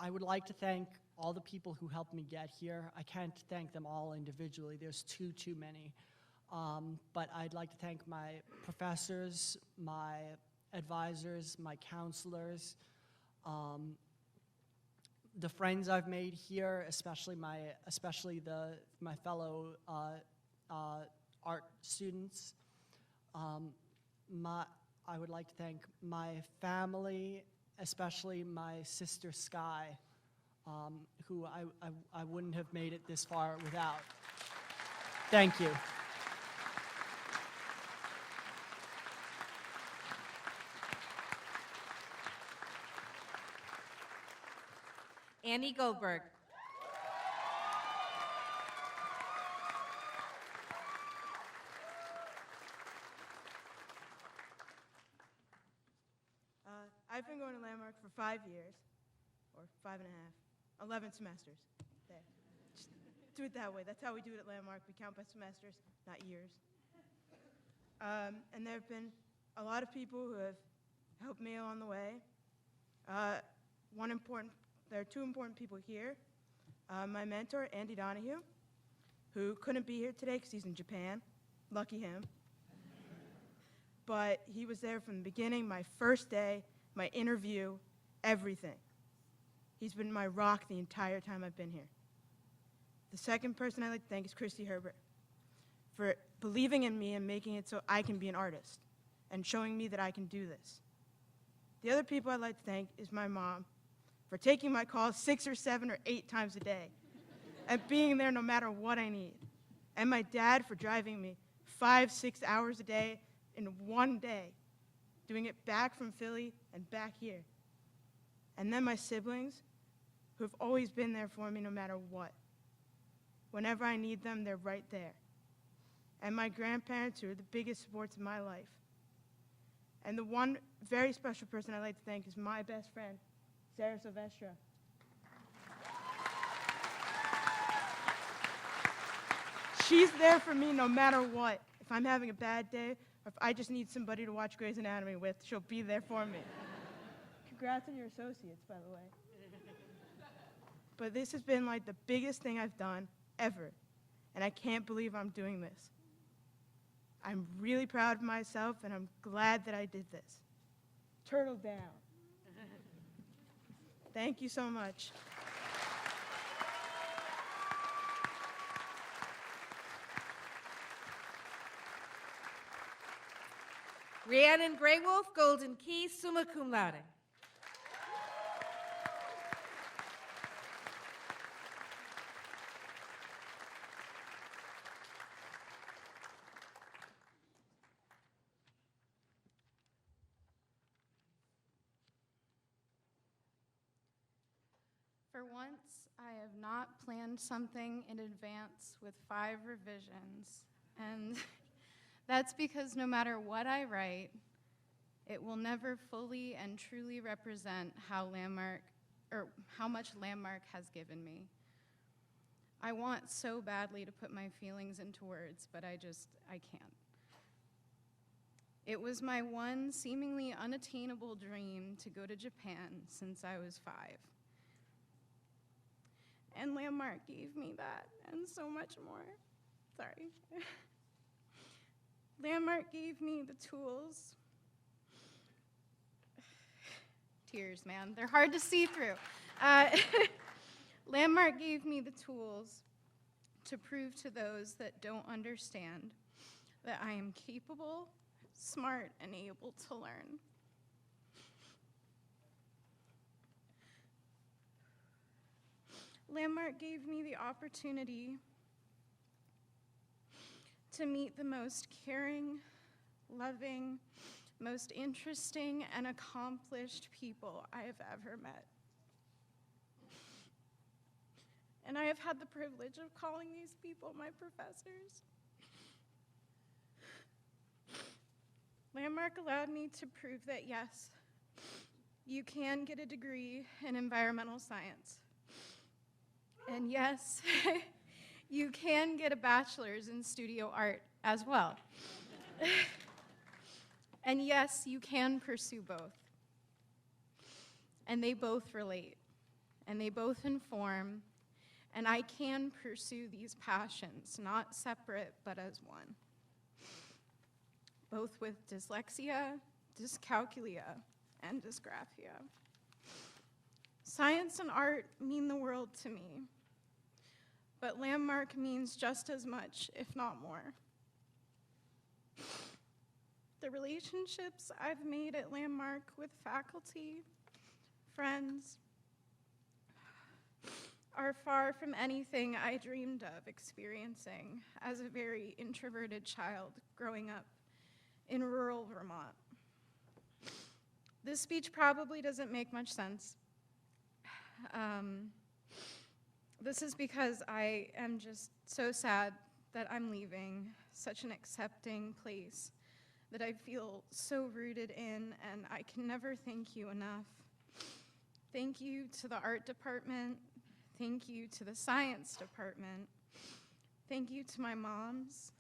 would like to thank all the people who helped me get here. I can't thank them all individually. There's too many. But I'd like to thank my professors, my advisors, my counselors, the friends I've made here, especially my fellow art students. I would like to thank my family, especially my sister Sky, who I wouldn't have made it this far without. Thank you. Annie Goldberg. I've been going to Landmark for 5 years, or 5 and a half, 11 semesters. There. Just do it that way. That's how we do it at Landmark. We count by semesters, not years. And there have been a lot of people who have helped me along the way. There are two important people here. My mentor, Andy Donahue, who couldn't be here today because he's in Japan. Lucky him. But he was there from the beginning, my first day, my interview, everything. He's been my rock the entire time I've been here. The second person I'd like to thank is Christy Herbert for believing in me and making it so I can be an artist and showing me that I can do this. The other people I'd like to thank is my mom for taking my calls 6 or 7 or 8 times a day and being there no matter what I need. And my dad for driving me 5-6 hours a day in one day, doing it back from Philly and back here. And then my siblings, who have always been there for me no matter what. Whenever I need them, they're right there. And my grandparents, who are the biggest supports in my life. And the one very special person I'd like to thank is my best friend, Sarah Silvestra. She's there for me no matter what. If I'm having a bad day, or if I just need somebody to watch Grey's Anatomy with, she'll be there for me. Congrats on your associates, by the way. But this has been like the biggest thing I've done ever, and I can't believe I'm doing this. I'm really proud of myself, and I'm glad that I did this. Turtle down. Thank you so much. Rhiannon Greywolf, Golden Key, summa cum laude. For once, I have not planned something in advance with 5 revisions, and that's because no matter what I write, it will never fully and truly represent how much Landmark has given me. I want so badly to put my feelings into words, but I can't. It was my one seemingly unattainable dream to go to Japan since I was 5. And Landmark gave me that and so much more. Sorry. Landmark gave me the tools. Tears, man, they're hard to see through. Landmark gave me the tools to prove to those that don't understand that I am capable, smart, and able to learn. Landmark gave me the opportunity to meet the most caring, loving, most interesting, and accomplished people I have ever met. And I have had the privilege of calling these people my professors. Landmark allowed me to prove that yes, you can get a degree in environmental science. And yes, you can get a bachelor's in studio art as well. And yes, you can pursue both. And they both relate, and they both inform, and I can pursue these passions, not separate, but as one. Both with dyslexia, dyscalculia, and dysgraphia. Science and art mean the world to me, but Landmark means just as much, if not more. The relationships I've made at Landmark with faculty, friends, are far from anything I dreamed of experiencing as a very introverted child growing up in rural Vermont. This speech probably doesn't make much sense. This is because I am just so sad that I'm leaving such an accepting place that I feel so rooted in, and I can never thank you enough. Thank you to the art department. Thank you to the science department. Thank you to my moms,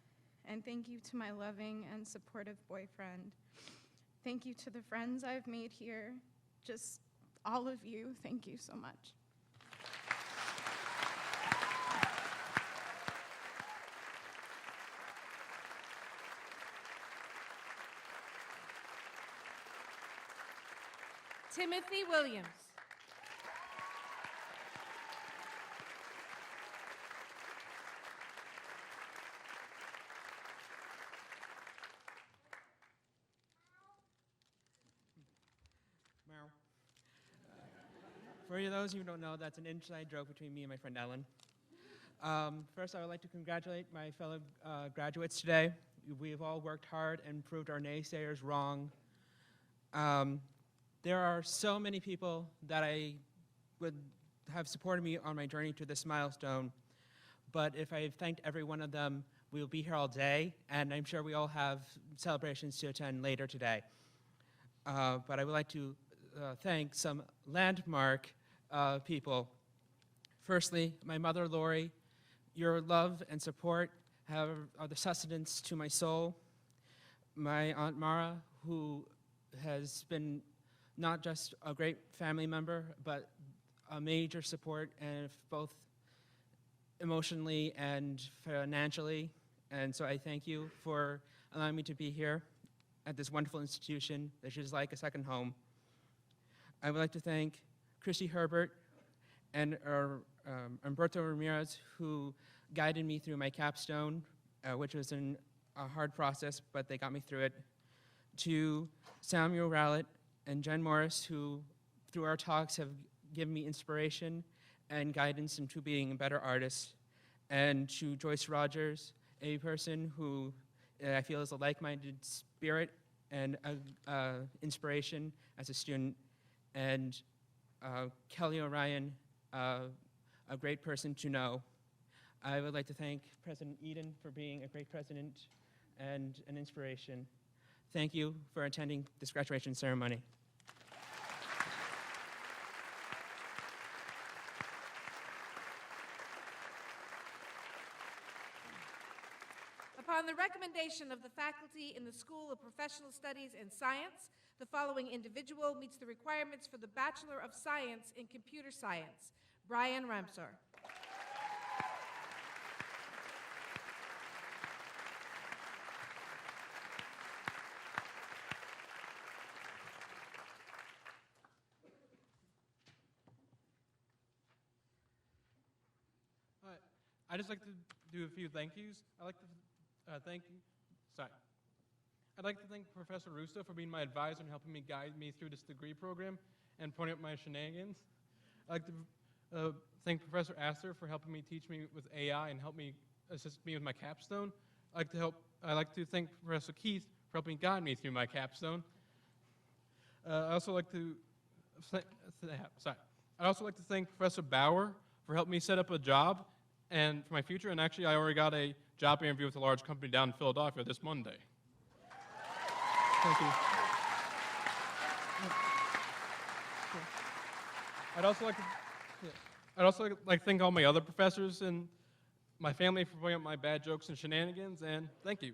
and thank you to my loving and supportive boyfriend. Thank you to the friends I've made here. Just all of you, thank you so much. Timothy Williams. Meryl. For those who don't know, that's an inside joke between me and my friend Ellen. First, I would like to congratulate my fellow graduates today. We've all worked hard and proved our naysayers wrong. There are so many people that I would have supported me on my journey to this milestone, but if I thanked every one of them, we will be here all day, and I'm sure we all have celebrations to attend later today. But I would like to thank some landmark people. Firstly, my mother, Lori. Your love and support are the sustenance to my soul. My Aunt Mara, who has been not just a great family member, but a major support, and both emotionally and financially. And so I thank you for allowing me to be here at this wonderful institution that is like a second home. I would like to thank Christy Herbert and Humberto Ramirez, who guided me through my capstone, which was a hard process, but they got me through it. To Samuel Rowlett and Jen Morris, who through our talks have given me inspiration and guidance into being a better artist. And to Joyce Rogers, a person who I feel is a like-minded spirit and inspiration as a student. And Kelly O'Ryan, a great person to know. I would like to thank President Eden for being a great president and an inspiration. Thank you for attending this graduation ceremony. Upon the recommendation of the faculty in the School of Professional Studies and Science, the following individual meets the requirements for the Bachelor of Science in Computer Science: Brian Ramsar. I'd just like to do a few thank yous. I'd like to thank Professor Russo for being my advisor and helping me guide me through this degree program and pointing out my shenanigans. I'd like to thank Professor Astor for helping me teach me with AI and help me assist me with my capstone. I'd like to thank Professor Keith for helping guide me through my capstone. I'd also like to thank Professor Bauer for helping me set up a job and for my future. And actually, I already got a job interview with a large company down in Philadelphia this Monday. Thank you. I'd also like to thank all my other professors and my family for pointing out my bad jokes and shenanigans, and thank you.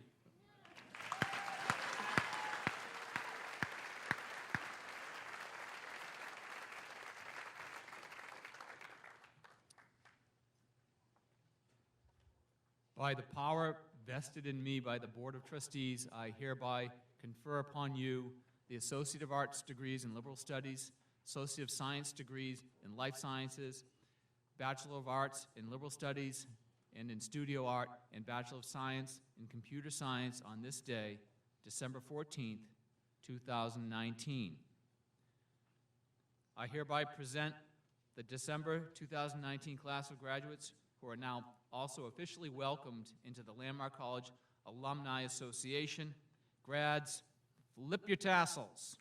By the power vested in me by the Board of Trustees, I hereby confer upon you the Associate of Arts degrees in Liberal Studies, Associate of Science degrees in Life Sciences, Bachelor of Arts in Liberal Studies and in Studio Art, and Bachelor of Science in Computer Science on this day, December 14th, 2019. I hereby present the December 2019 class of graduates who are now also officially welcomed into the Landmark College Alumni Association. Grads, flip your tassels.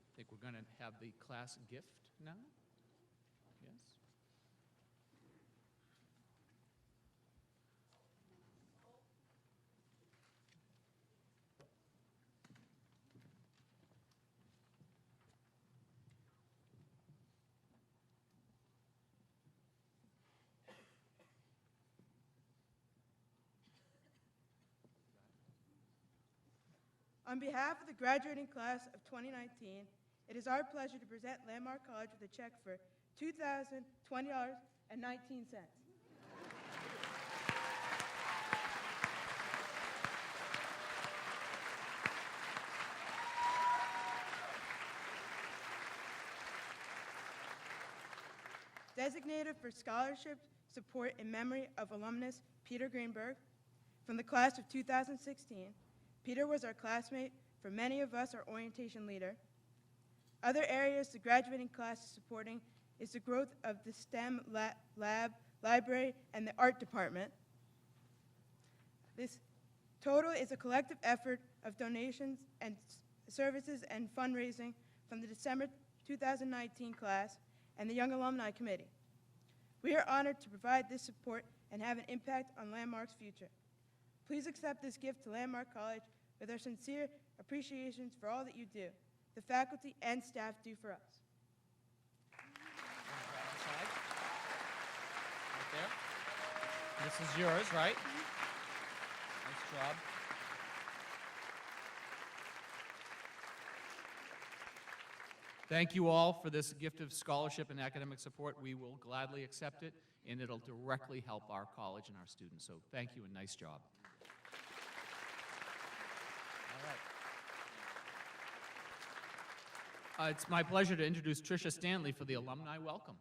I think we're going to have the class gift now. Yes. On behalf of the graduating class of 2019, it is our pleasure to present Landmark College with a check for $2,020.19. Designated for scholarship support in memory of alumnus Peter Greenberg. From the class of 2016, Peter was our classmate. For many of us, our orientation leader. Other areas the graduating class is supporting is the growth of the STEM lab, library, and the art department. This total is a collective effort of donations and services and fundraising from the December 2019 class and the Young Alumni Committee. We are honored to provide this support and have an impact on Landmark's future. Please accept this gift to Landmark College with our sincere appreciations for all that you do, the faculty and staff do for us. Right there. This is yours, right? Nice job. Thank you all for this gift of scholarship and academic support. We will gladly accept it, and it'll directly help our college and our students. So thank you and nice job. All right. It's my pleasure to introduce Tricia Stanley for the alumni welcome.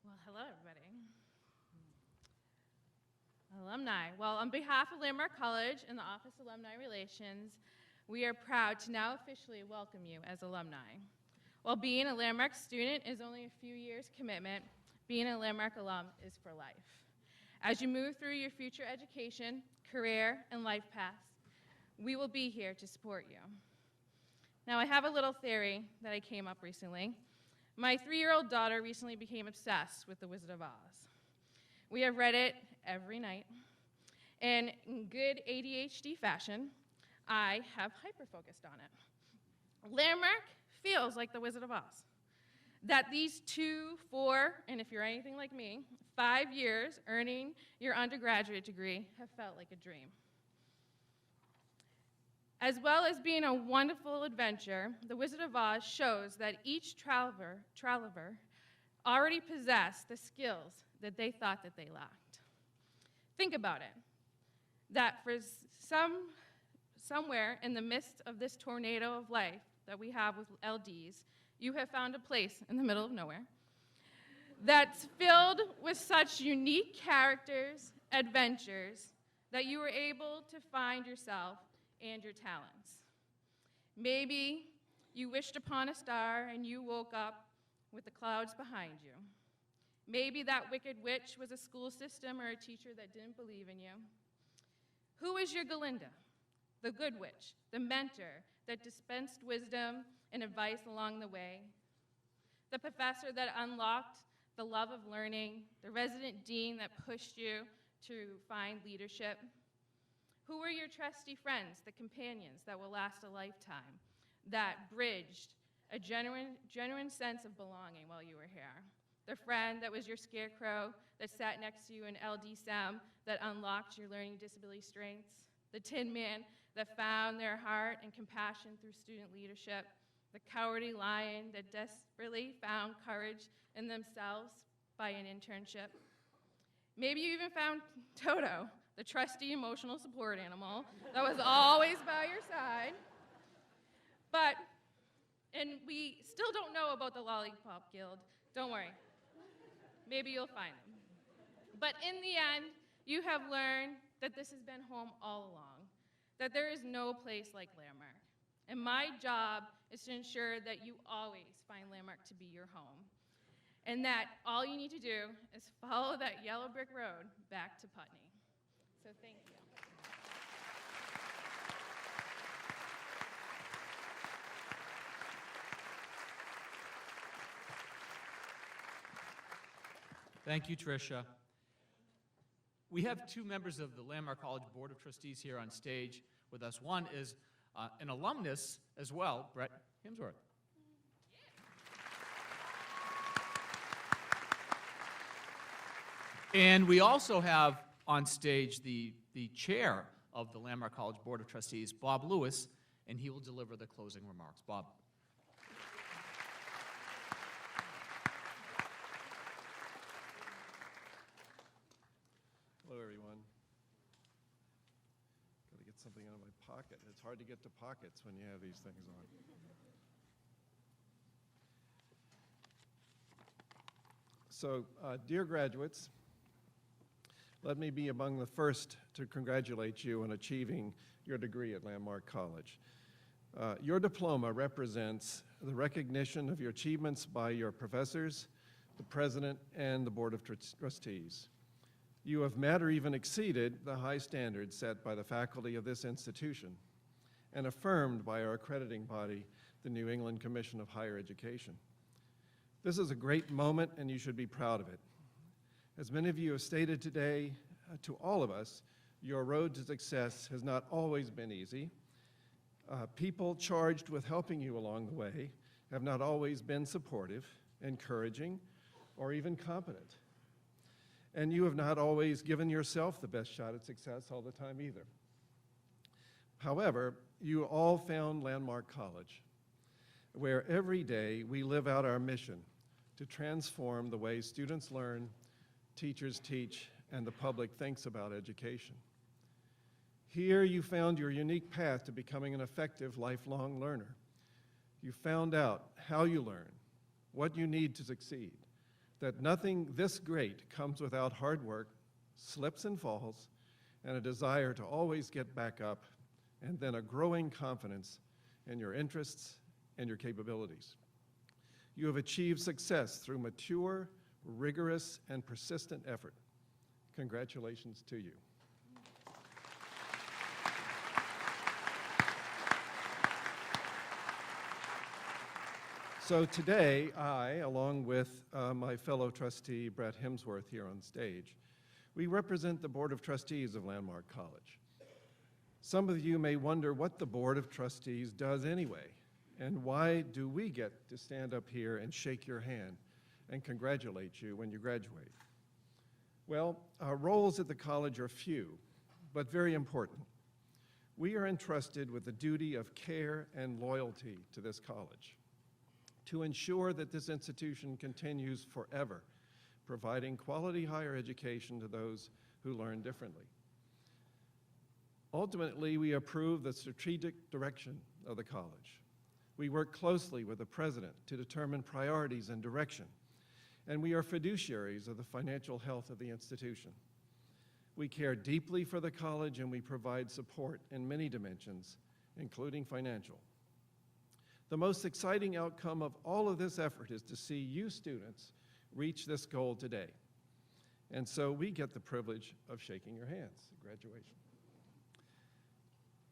Well, hello, everybody. Alumni. Well, on behalf of Landmark College and the Office of Alumni Relations, we are proud to now officially welcome you as alumni. While being a Landmark student is only a few years' commitment, being a Landmark alum is for life. As you move through your future education, career, and life paths, we will be here to support you. Now, I have a little theory that I came up recently. My 3-year-old daughter recently became obsessed with The Wizard of Oz. We have read it every night, and in good ADHD fashion, I have hyper-focused on it. Landmark feels like The Wizard of Oz. That these 2, 4, and if you're anything like me, 5 years earning your undergraduate degree have felt like a dream. As well as being a wonderful adventure, The Wizard of Oz shows that each traveler already possessed the skills that they thought that they lacked. Think about it, that for somewhere in the midst of this tornado of life that we have with LDs, you have found a place in the middle of nowhere that's filled with such unique characters, adventures, that you were able to find yourself and your talents. Maybe you wished upon a star and you woke up with the clouds behind you. Maybe that wicked witch was a school system or a teacher that didn't believe in you. Who is your Galinda, the good witch, the mentor that dispensed wisdom and advice along the way? The professor that unlocked the love of learning, the resident dean that pushed you to find leadership? Who were your trusty friends, the companions that will last a lifetime, that bridged a genuine sense of belonging while you were here? The friend that was your scarecrow that sat next to you in LD SEM that unlocked your learning disability strengths? The Tin Man that found their heart and compassion through student leadership? The cowardly lion that desperately found courage in themselves by an internship? Maybe you even found Toto, the trusty emotional support animal that was always by your side. And we still don't know about the Lollipop Guild. Don't worry. Maybe you'll find them. But in the end, you have learned that this has been home all along, that there is no place like Landmark. And my job is to ensure that you always find Landmark to be your home, and that all you need to do is follow that yellow brick road back to Putney. So thank you. Thank you, Tricia. We have 2 members of the Landmark College Board of Trustees here on stage with us. One is an alumnus as well, Brett Hemsworth. And we also have on stage the chair of the Landmark College Board of Trustees, Bob Lewis, and he will deliver the closing remarks. Bob. Hello, everyone. Got to get something out of my pocket. It's hard to get to pockets when you have these things on. So, dear graduates, let me be among the first to congratulate you on achieving your degree at Landmark College. Your diploma represents the recognition of your achievements by your professors, the president, and the board of trustees. You have met or even exceeded the high standards set by the faculty of this institution and affirmed by our accrediting body, the New England Commission of Higher Education. This is a great moment, and you should be proud of it. As many of you have stated today, to all of us, your road to success has not always been easy. People charged with helping you along the way have not always been supportive, encouraging, or even competent. And you have not always given yourself the best shot at success all the time either. However, you all found Landmark College, where every day we live out our mission to transform the way students learn, teachers teach, and the public thinks about education. Here you found your unique path to becoming an effective lifelong learner. You found out how you learn, what you need to succeed, that nothing this great comes without hard work, slips and falls, and a desire to always get back up, and then a growing confidence in your interests and your capabilities. You have achieved success through mature, rigorous, and persistent effort. Congratulations to you. So today, I, along with my fellow trustee, Brett Hemsworth, here on stage, we represent the Board of Trustees of Landmark College. Some of you may wonder what the Board of Trustees does anyway, and why do we get to stand up here and shake your hand and congratulate you when you graduate? Well, our roles at the college are few, but very important. We are entrusted with the duty of care and loyalty to this college, to ensure that this institution continues forever, providing quality higher education to those who learn differently. Ultimately, we approve the strategic direction of the college. We work closely with the president to determine priorities and direction, and we are fiduciaries of the financial health of the institution. We care deeply for the college, and we provide support in many dimensions, including financial. The most exciting outcome of all of this effort is to see you students reach this goal today. And so we get the privilege of shaking your hands at graduation.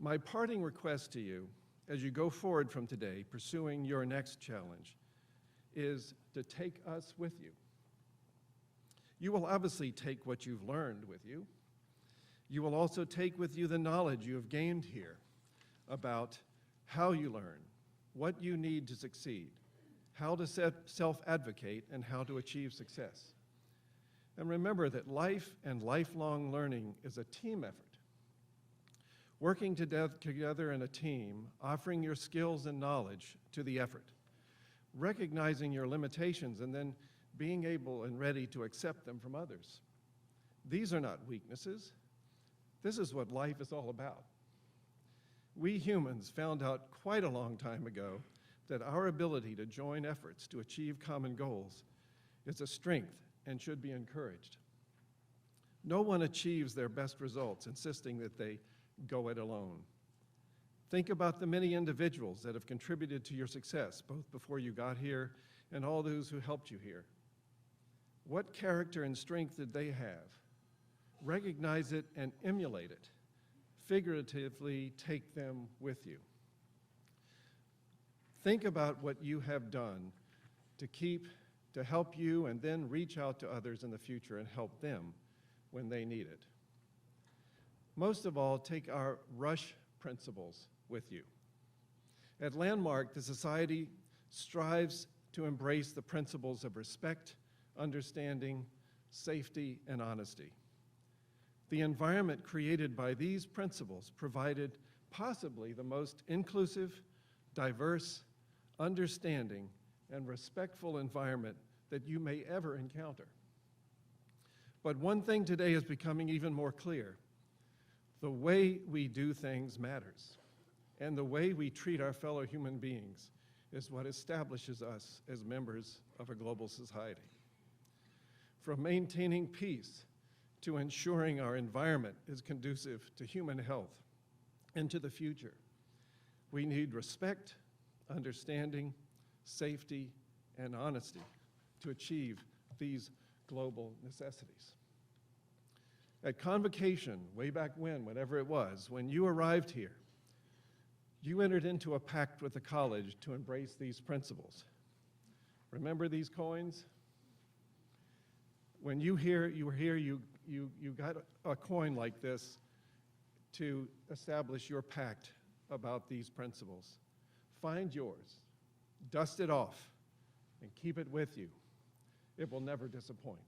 My parting request to you as you go forward from today, pursuing your next challenge, is to take us with you. You will obviously take what you've learned with you. You will also take with you the knowledge you have gained here about how you learn, what you need to succeed, how to self-advocate, and how to achieve success. And remember that life and lifelong learning is a team effort. Working together in a team, offering your skills and knowledge to the effort, recognizing your limitations, and then being able and ready to accept them from others. These are not weaknesses. This is what life is all about. We humans found out quite a long time ago that our ability to join efforts to achieve common goals is a strength and should be encouraged. No one achieves their best results insisting that they go it alone. Think about the many individuals that have contributed to your success, both before you got here and all those who helped you here. What character and strength did they have? Recognize it and emulate it. Figuratively take them with you. Think about what you have done to help you, and then reach out to others in the future and help them when they need it. Most of all, take our RUSH principles with you. At Landmark, the society strives to embrace the principles of respect, understanding, safety, and honesty. The environment created by these principles provided possibly the most inclusive, diverse, understanding, and respectful environment that you may ever encounter. But one thing today is becoming even more clear. The way we do things matters, and the way we treat our fellow human beings is what establishes us as members of a global society. From maintaining peace to ensuring our environment is conducive to human health and to the future, we need respect, understanding, safety, and honesty to achieve these global necessities. At convocation, way back when, whenever it was, when you arrived here, you entered into a pact with the college to embrace these principles. Remember these coins? When you were here, you got a coin like this to establish your pact about these principles. Find yours, dust it off, and keep it with you. It will never disappoint.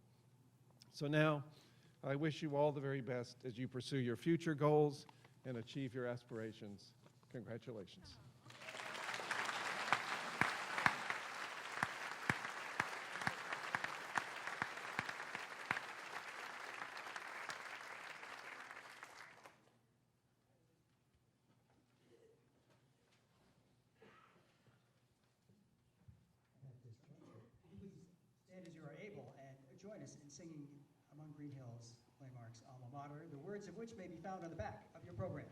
So now, I wish you all the very best as you pursue your future goals and achieve your aspirations. Congratulations. Stand as you are able and join us in singing Among Green Hills, Landmark's alma mater, the words of which may be found on the back of your program.